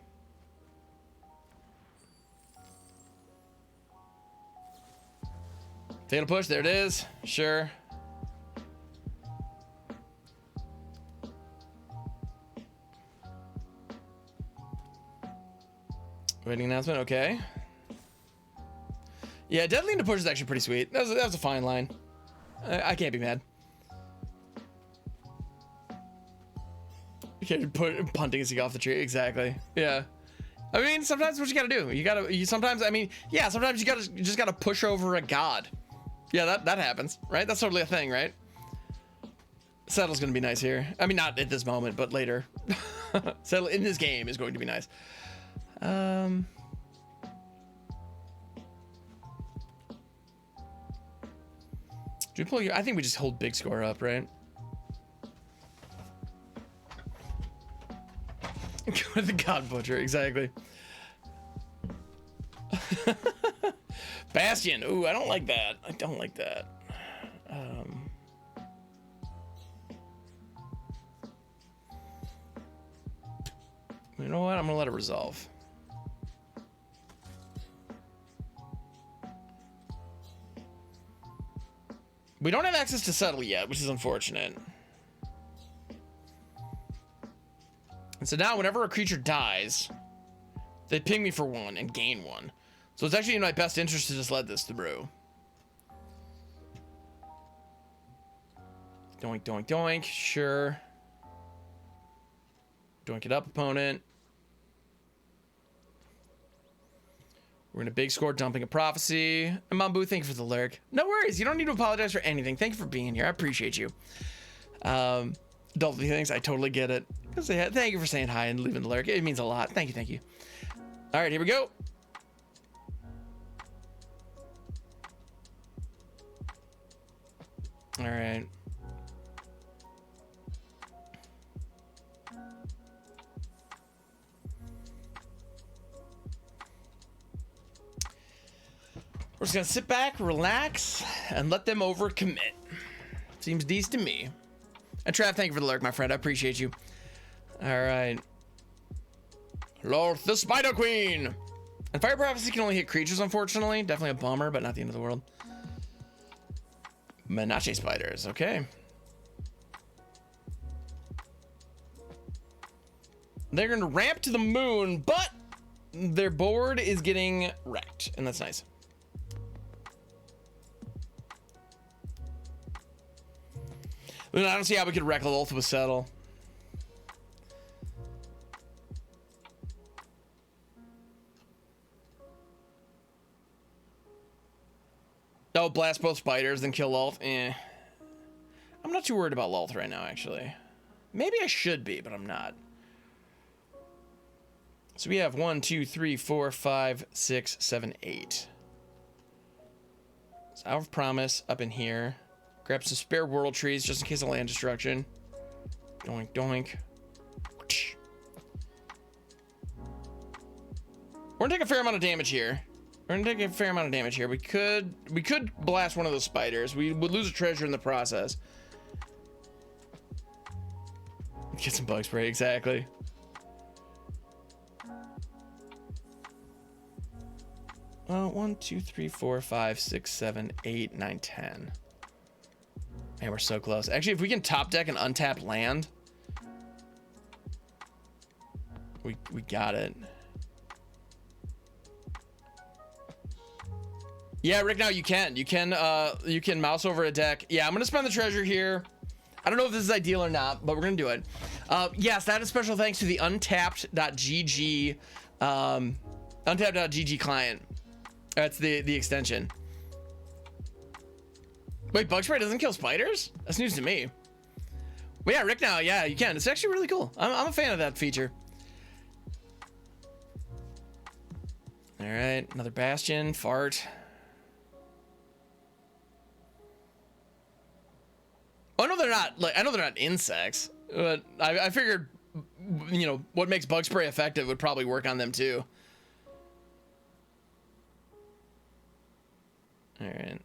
Fatal push. There it is. Sure. Waiting announcement. Okay. Yeah, deadly into push is actually pretty sweet. That was a fine line. I can't be mad. You can't put punting Esika off the tree. Exactly. Yeah. I mean, sometimes what you gotta do. Sometimes, I mean, yeah, sometimes you just gotta push over a god. Yeah, that happens, right? That's totally a thing, right? Settle's gonna be nice here. I mean, not at this moment, but later. Settle in this game is going to be nice. Do we pull you? I think we just hold big score up, right? With the God Butcher, exactly. Bastion. Ooh, I don't like that. I don't like that. You know what? I'm gonna let it resolve. We don't have access to Settle yet, which is unfortunate. And so now whenever a creature dies, they ping me for 1 and gain 1. So it's actually in my best interest to just let this through. Doink, doink, doink. Sure. Doink it up, opponent. We're in a big score, dumping a prophecy. And Mambu, thank you for the lyric. No worries, you don't need to apologize for anything. Thank you for being here. I appreciate you. Adulty things, I totally get it. Thank you for saying hi and leaving the lyric. It means a lot. Thank you, thank you. All right, here we go. All right. We're just gonna sit back, relax, and let them overcommit. Seems decent to me. And Trav, thank you for the lurk, my friend. I appreciate you. All right. Lord, the Spider Queen. And Fire Prophecy can only hit creatures, unfortunately. Definitely a bummer, but not the end of the world. Menace spiders, okay. They're gonna ramp to the moon, but their board is getting wrecked, and that's nice. I don't see how we could wreck Lolth with Settle. Oh, blast both spiders, then kill Lolth. Eh. I'm not too worried about Lolth right now, actually. Maybe I should be, but I'm not. So we have 1, 2, 3, 4, 5, 6, 7, 8. So Hour of Promise up in here. Grab some spare World Trees just in case of land destruction. Doink, doink. We're gonna take a fair amount of damage here. We could blast one of those spiders. We would lose a treasure in the process. Get some bug spray, exactly. Well, 1, 2, 3, 4, 5, 6, 7, 8, 9, 10. Man, we're so close. Actually, if we can top deck an untapped land, we got it. Yeah, Rick, now you can mouse over a deck. Yeah, I'm gonna spend the treasure here. I don't know if this is ideal or not, but we're gonna do it. Yes, that is special thanks to the untapped.gg untapped.gg client. That's the extension. Wait, bug spray doesn't kill spiders? That's news to me. Well, yeah, Rick, now, yeah, you can. It's actually really cool. I'm a fan of that feature. All right, another bastion, fart. Oh, I know they're not, like, I know they're not insects, but I figured, you know, what makes bug spray effective would probably work on them too. All right.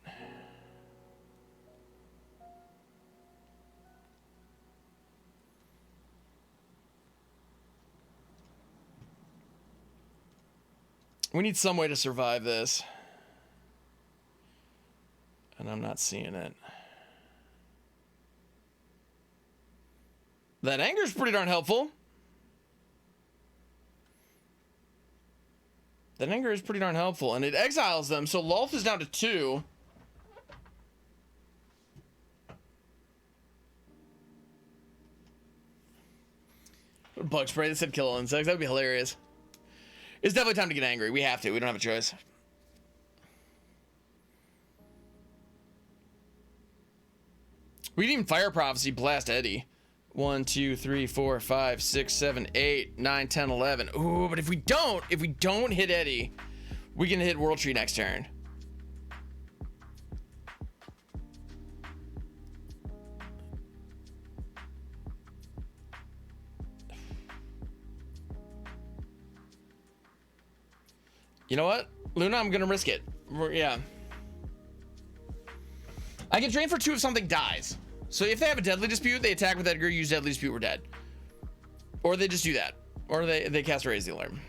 We need some way to survive this. And I'm not seeing it. That anger is pretty darn helpful. That anger is pretty darn helpful. And it exiles them. So Lolth is down to 2. Bug spray that said kill all insects. That would be hilarious. It's definitely time to get angry. We have to. We don't have a choice. We can even Fire Prophecy blast Eddie. 1, 2, 3, 4, 5, 6, 7, 8, 9, 10, 11. Ooh, but if we don't hit Eddie, we can hit World Tree next turn. You know what? Luna, I'm gonna risk it. Yeah. I get drained for 2 if something dies. So if they have a Deadly Dispute, they attack with Edgar, use Deadly Dispute, we're dead. Or they just do that. Or they cast Raise the Alarm.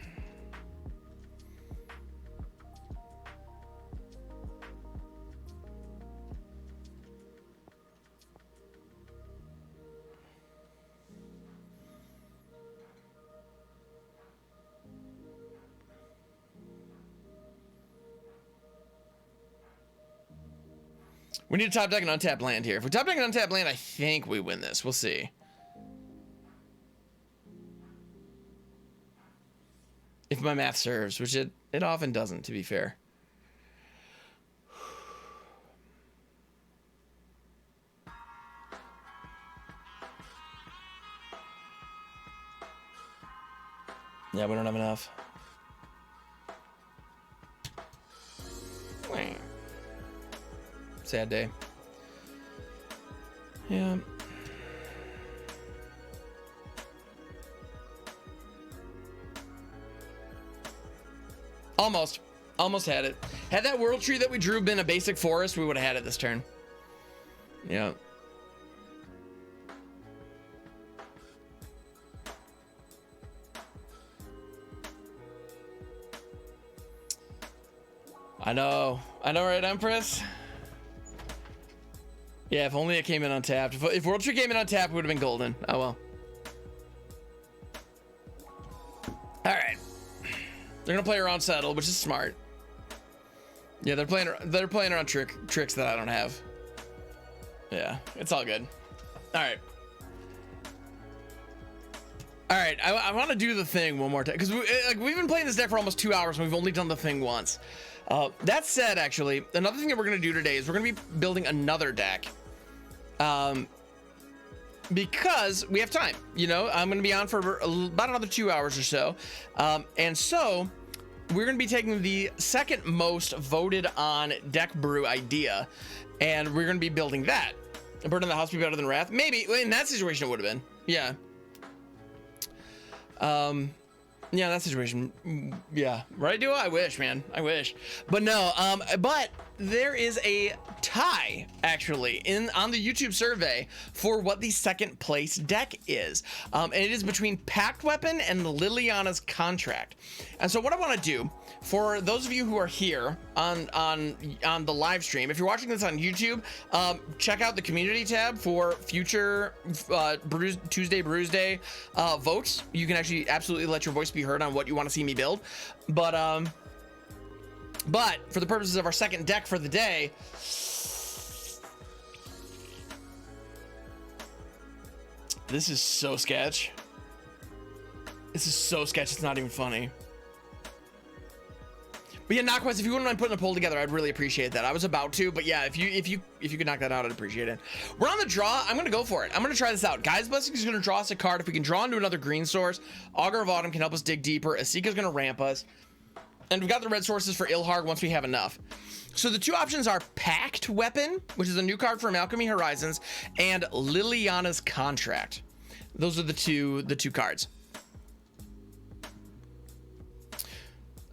We need to top deck an untapped land here. If we top deck an untapped land, I think we win this. We'll see. If my math serves, which it often doesn't, to be fair. Yeah, we don't have enough. Sad day. Yeah. Almost had it. Had that world tree that we drew been a basic forest, we would have had it this turn. Yeah. I know, right, Empress? Yeah, if only it came in untapped. If World Tree came in untapped, it would have been golden. Oh well. All right. They're gonna play around Settle, which is smart. Yeah, they're playing around tricks that I don't have. Yeah, it's all good. All right. All right, I want to do the thing one more time because we've been playing this deck for almost 2 hours and we've only done the thing once. That said, actually, another thing that we're going to do today is we're going to be building another deck. Because we have time, you know, I'm going to be on for about another 2 hours or so. And so we're going to be taking the second most voted on deck brew idea and we're going to be building that. Burn in the House be better than Wrath? Maybe. In that situation, it would have been. Yeah. Yeah, that situation. Yeah. Right, Duo? I wish, man. I wish. But no, but there is a tie actually on the YouTube survey for what the second place deck is. And it is between Pact Weapon and Liliana's Contract. And so what I want to do for those of you who are here on the live stream, if you're watching this on YouTube, check out the community tab for future Tuesday Brews Day votes. You can actually absolutely let your voice be heard on what you want to see me build. But for the purposes of our second deck for the day, this is so sketch. This is so sketch, it's not even funny. But yeah, Knockquest, if you wouldn't mind putting a poll together, I'd really appreciate that. I was about to, but yeah, if you could knock that out, I'd appreciate it. We're on the draw. I'm gonna go for it. I'm gonna try this out. Guy's Blessing is gonna draw us a card. If we can draw into another green source, Augur of Autumn can help us dig deeper. Esika's gonna ramp us. And we've got the red sources for Ilharg once we have enough. So the two options are Pact Weapon, which is a new card from Alchemy Horizons, and Liliana's Contract. Those are the two cards.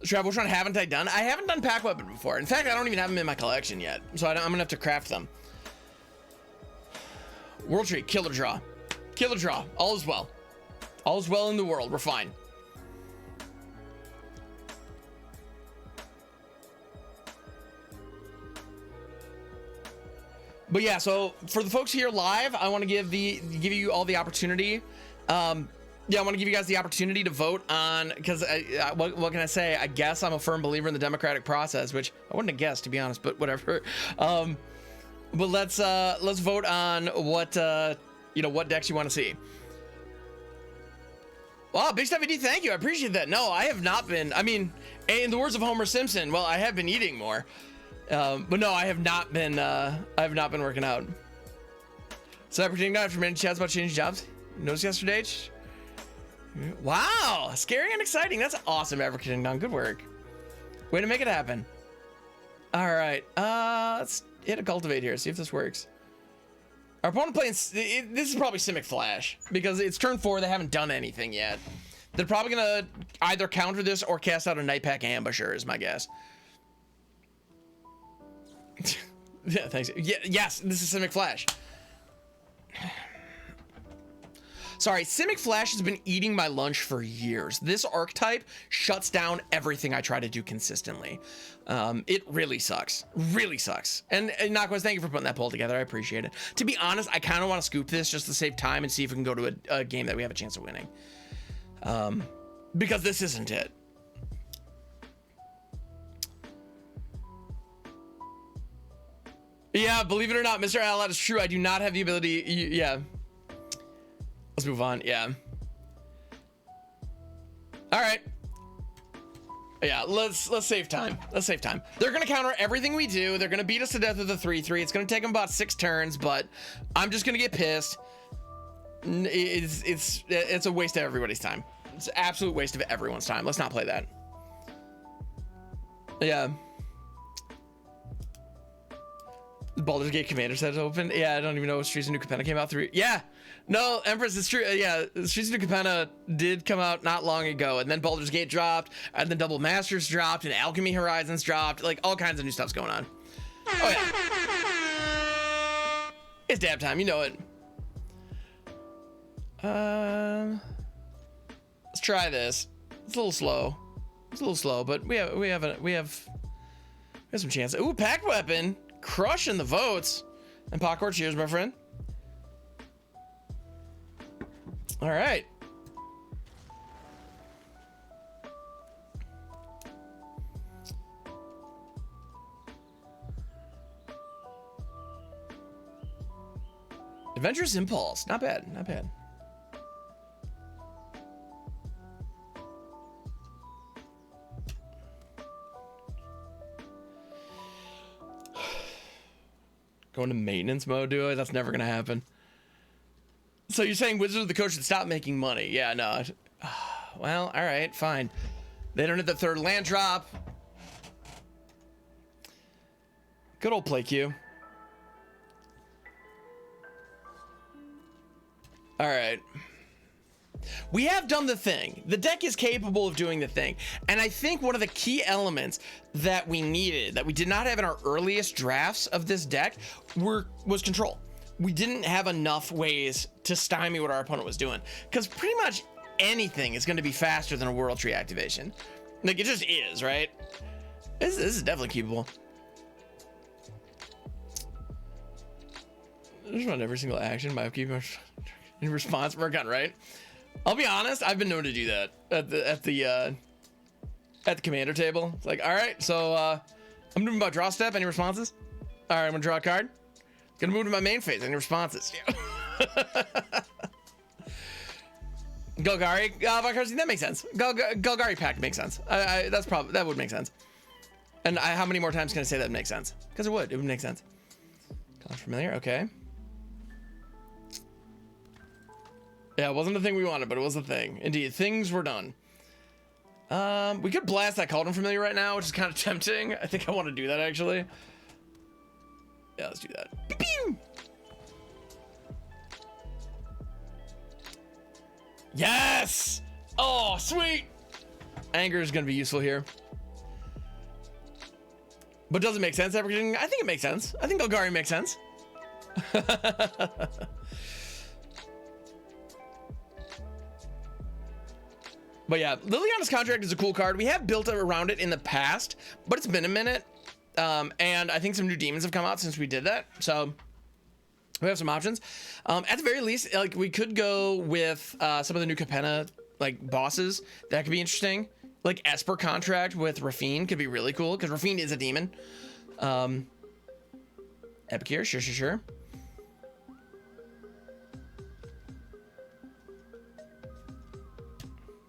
Trav, which one haven't I done? I haven't done Pact Weapon before. In fact, I don't even have them in my collection yet. So I'm gonna have to craft them. World Tree, killer draw. Killer draw. All is well. All is well in the world. We're fine. But yeah, so for the folks here live, I want to give you all the opportunity. Yeah, I want to give you guys the opportunity to vote on, because what can I say? I guess I'm a firm believer in the democratic process, which I wouldn't have guessed, to be honest, but whatever. But let's vote on what what decks you want to see. Wow, Big Stuff ED, thank you. I appreciate that. No, I have not been. I mean, in the words of Homer Simpson, well, I have been eating more. But no, I have not been working out. So I pretend after many chats about changing jobs. Noticed yesterday. Wow, scary and exciting. That's awesome, Everton. Good work. Way to make it happen. All right, let's hit a cultivate here. See if this works. Our opponent playing. This is probably Simic Flash because it's turn 4. They haven't done anything yet. They're probably gonna either counter this or cast out a Nightpack Ambusher is my guess. Yeah, thanks. Yeah, yes, this is Simic Flash. Sorry, Simic Flash has been eating my lunch for years. This archetype shuts down everything I try to do consistently. It really sucks. Really sucks. And Nakwas, thank you for putting that poll together. I appreciate it. To be honest, I kind of want to scoop this just to save time and see if we can go to a game that we have a chance of winning. Because this isn't it. Yeah, believe it or not, Mr. Alad, is true. I do not have the ability. Yeah. Let's move on. Yeah. All right. Yeah, let's save time. Let's save time. They're gonna counter everything we do. They're gonna beat us to death with a 3/3. It's gonna take them about 6 turns, but I'm just gonna get pissed. It's a waste of everybody's time. It's an absolute waste of everyone's time. Let's not play that. Yeah. Baldur's Gate Commander set open. Yeah, I don't even know what Streets of New Capenna came out through. Yeah, no, Empress, it's true. Yeah, Streets of New Capenna did come out not long ago, and then Baldur's Gate dropped, and then Double Masters dropped, and Alchemy Horizons dropped. Like, all kinds of new stuff's going on. Oh, yeah. It's dab time, you know it. Let's try this. It's a little slow. It's a little slow, but we have some chance. Ooh, Pact Weapon. Crushing the votes. And Popcorn, cheers, my friend. All right. Adventurous Impulse. Not bad. Not bad. Going to maintenance mode, do it? That's never gonna happen. So you're saying Wizards of the Coast should stop making money? Yeah, no. Well, all right, fine. They don't hit the 3rd land drop. Good old play queue. All right. We have done the thing. The deck is capable of doing the thing. And I think one of the key elements that we needed, that we did not have in our earliest drafts of this deck, was control. We didn't have enough ways to stymie what our opponent was doing. Because pretty much anything is going to be faster than a World Tree activation. Like, it just is, right? This is definitely keepable. Just run every single action by upkeep in response for a gun, right? I'll be honest, I've been known to do that at the commander table. It's like, all right, so I'm moving about draw step. Any responses? All right, I'm gonna draw a card. Gonna move to my main phase. Any responses? Yeah. Golgari, that makes sense. Golgari Pact makes sense. That would make sense. And how many more times can I say that makes sense? Because it would make sense. Sounds familiar. Okay. Yeah, it wasn't the thing we wanted, but it was the thing. Indeed, things were done. We could blast that Cauldron Familiar right now, which is kind of tempting. I think I want to do that, actually. Yeah, let's do that. Pew! Yes! Oh, sweet! Anger is going to be useful here. But does it make sense, everything? I think it makes sense. I think Golgari makes sense. But yeah, Liliana's Contract is a cool card. We have built around it in the past, but it's been a minute. And I think some new demons have come out since we did that. So we have some options. At the very least, like, we could go with some of the new Capenna like bosses. That could be interesting. Like Esper Contract with Rafine could be really cool because Rafine is a demon. Epicure, sure.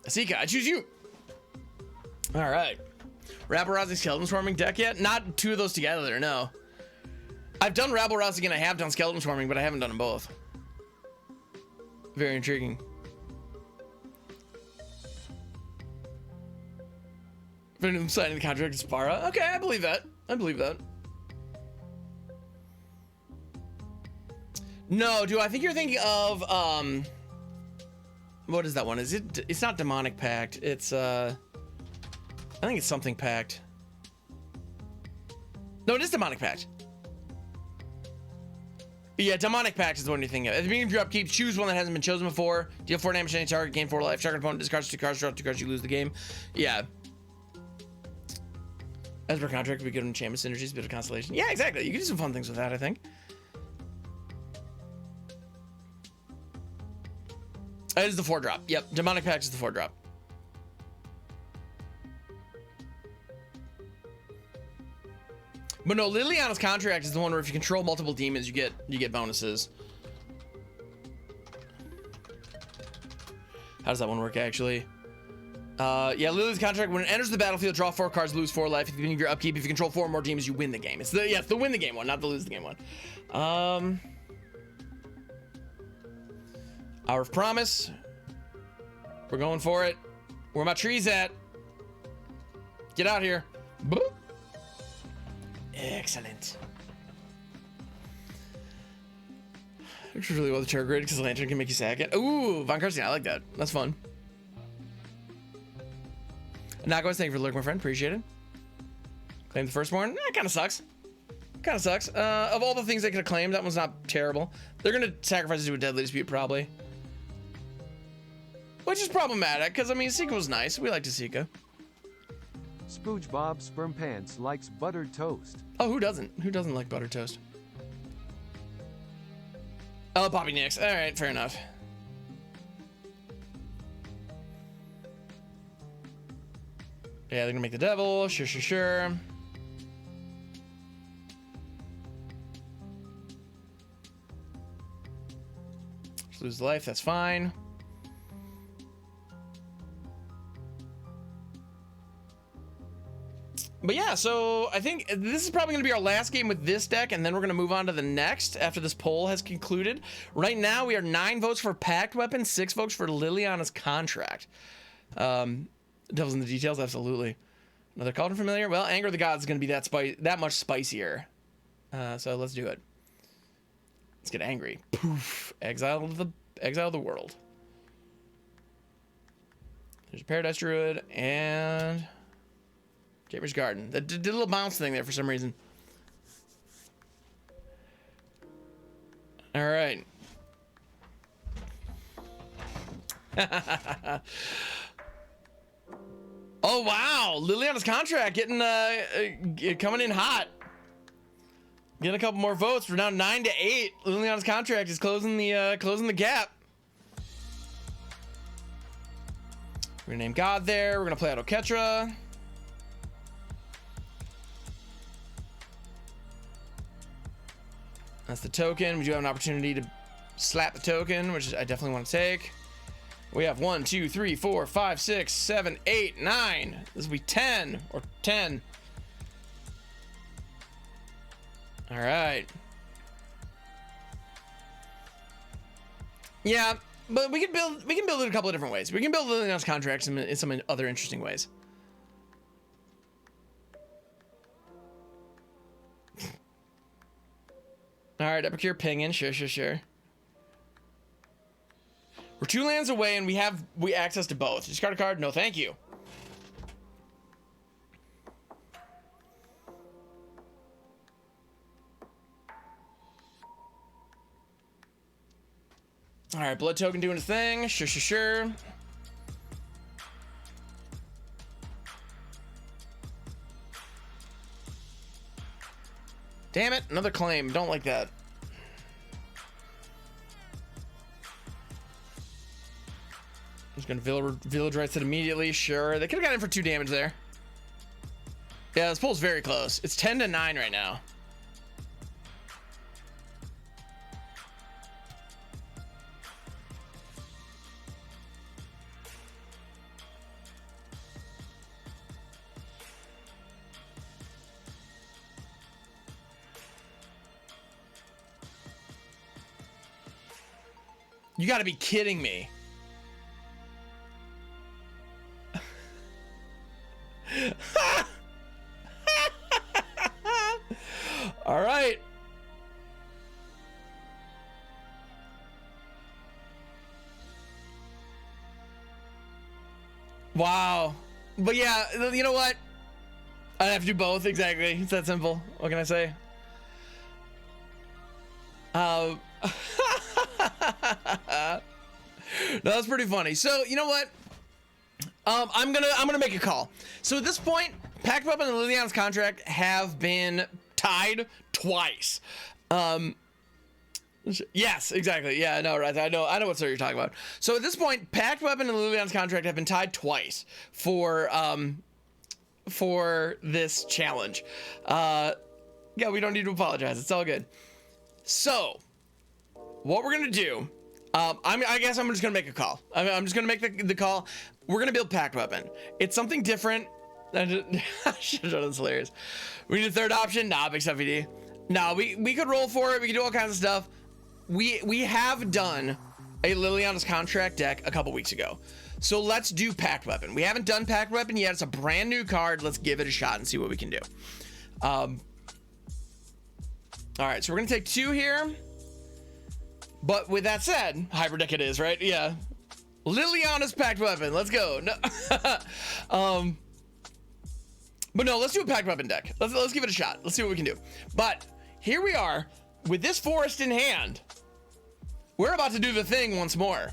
Esika, I choose you. All right. Rabble-Rousing Skeleton Swarming deck yet? Not two of those together, no. I've done Rabble-Rousing and I have done Skeleton Swarming, but I haven't done them both. Very intriguing. Venom signing the contract to Spara. Okay, I believe that. No, I think you're thinking of What is that one? Is it? It's not Demonic Pact. It's I think it's something Pact. No, it is Demonic Pact. Yeah, Demonic Pact is the one you're thinking of. At the beginning of your upkeep, choose one that hasn't been chosen before. Deal 4 damage to any target, gain 4 life. Target opponent discards 2 cards, draw 2 cards, you lose the game. Yeah. As per contract, we give them enchantment synergies, bit of constellation. Yeah, exactly. You can do some fun things with that, I think. It is the 4-drop. Yep, Demonic Pact is the 4-drop. But no, Liliana's contract is the one where if you control multiple demons, you get bonuses. How does that one work actually? Yeah, Lily's contract, when it enters the battlefield, draw 4 cards, lose 4 life. At the beginning of your upkeep, if you control 4 or more demons, you win the game. It's the win the game one, not the lose the game one. Hour of Promise. We're going for it. Where my trees at? Get out here. Boop. Excellent. It's really well the target grid because the lantern can make you sack it. Ooh, Von Karstein, I like that. That's fun. Nakos, thank you for the lurk, my friend. Appreciate it. Claim the firstborn. Kind of sucks. Kind of sucks. Of all the things they could have claimed, that one's not terrible. They're going to sacrifice it to a deadly dispute, probably. Which is problematic, because, I mean, Esika was nice. We liked Esika. SpongeBob Sperm Pants likes buttered toast. Oh, who doesn't? Who doesn't like buttered toast? Oh, Poppy Nix. All right, fair enough. Yeah, they're gonna make the devil. Sure. Just lose life. That's fine. But yeah, so I think this is probably going to be our last game with this deck, and then we're going to move on to the next after this poll has concluded. Right now, we are 9 votes for Pact Weapon, 6 votes for Liliana's contract. Devil's in the details, absolutely. Another Cauldron Familiar? Well, Anger of the Gods is going to be that much spicier. So let's do it. Let's get angry. Poof. Exile the world. There's a Paradise Druid, and Jetmir's Garden. That did a little bounce thing there for some reason. All right. Oh wow, Liliana's contract getting coming in hot. Getting a couple more votes. We're now 9-8. Liliana's contract is closing the gap. We're gonna name God there. We're gonna play out Oketra. That's the token. We do have an opportunity to slap the token, which I definitely want to take. We have 1, 2, 3, 4, 5, 6, 7, 8, 9. This will be 10 or 10. All right. Yeah, but we can build it a couple of different ways. We can build Liliana's contracts in some other interesting ways. All right, Epicure pinging. Sure. We're 2 lands away, and we access to both. Discard a card. No, thank you. All right, Blood Token doing his thing. Sure. Damn it, another claim. Don't like that. I'm just gonna Village Rites it immediately. Sure, they could have got in for 2 damage there. Yeah, this poll's very close. It's 10-9 right now. You gotta be kidding me. All right. Wow. But yeah, you know what? I have to do both. Exactly. It's that simple. What can I say? No, that's pretty funny. So you know what? I'm gonna make a call. So at this point, Pact Weapon and Liliana's contract have been tied twice. Yes, exactly. Yeah, no, right. I know what story you're talking about. So at this point, Pact Weapon and Liliana's contract have been tied twice for this challenge. Yeah, we don't need to apologize. It's all good. So what we're gonna do, I guess I'm just gonna make a call. I'm just gonna make the call. We're gonna build Pact Weapon. It's something different. I should have done this. Hilarious. We need a third option. Nah, big stuff VD. Nah, we could roll for it. We could do all kinds of stuff. We have done a Liliana's contract deck a couple weeks ago. So let's do Pact Weapon. We haven't done Pact Weapon yet. It's a brand new card. Let's give it a shot and see what we can do. All right, so we're gonna take 2 here. But with that said, hybrid deck it is, right? Yeah. Liliana's Pact Weapon. Let's go. No. But no, let's do a Pact Weapon deck. Let's give it a shot. Let's see what we can do. But here we are with this forest in hand. We're about to do the thing once more.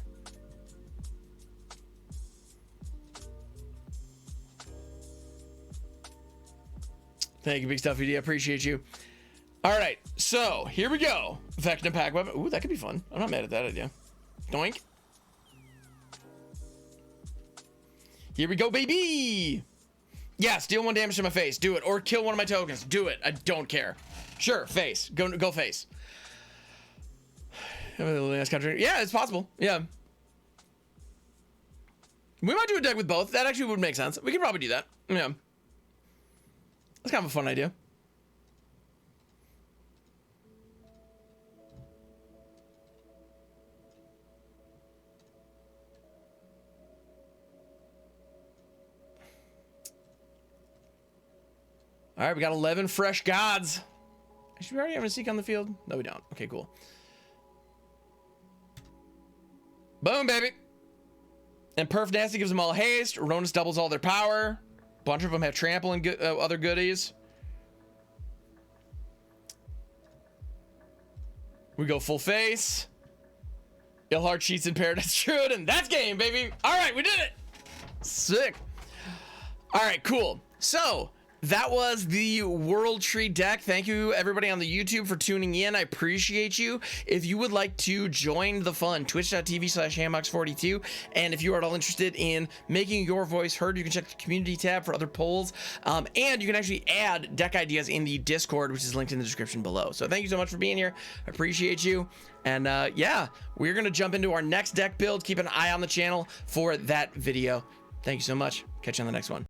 Thank you, Big Stuff VD. I appreciate you. All right, so here we go. Effect and Pact Weapon. Ooh, that could be fun. I'm not mad at that idea. Doink. Here we go, baby. Yes, deal 1 damage to my face. Do it. Or kill one of my tokens. Do it. I don't care. Sure, face. Go face. Yeah, it's possible. Yeah. We might do a deck with both. That actually would make sense. We could probably do that. Yeah. That's kind of a fun idea. All right, we got 11 fresh gods. Should we already have a Esika on the field? No, we don't. Okay, cool. Boom, baby. And Perf Nasty gives them all haste. Rhonas doubles all their power. Bunch of them have trample and other goodies. We go full face. Ilharg cheats in Paradise Druid, and that's game, baby. All right, we did it. Sick. All right, cool. So that was the World Tree deck. Thank you, everybody on the YouTube, for tuning in. I appreciate you. If you would like to join the fun, twitch.tv/hamhox42. And if you are at all interested in making your voice heard, you can check the community tab for other polls. And you can actually add deck ideas in the Discord, which is linked in the description below. So thank you so much for being here. I appreciate you. And yeah, we're going to jump into our next deck build. Keep an eye on the channel for that video. Thank you so much. Catch you on the next one.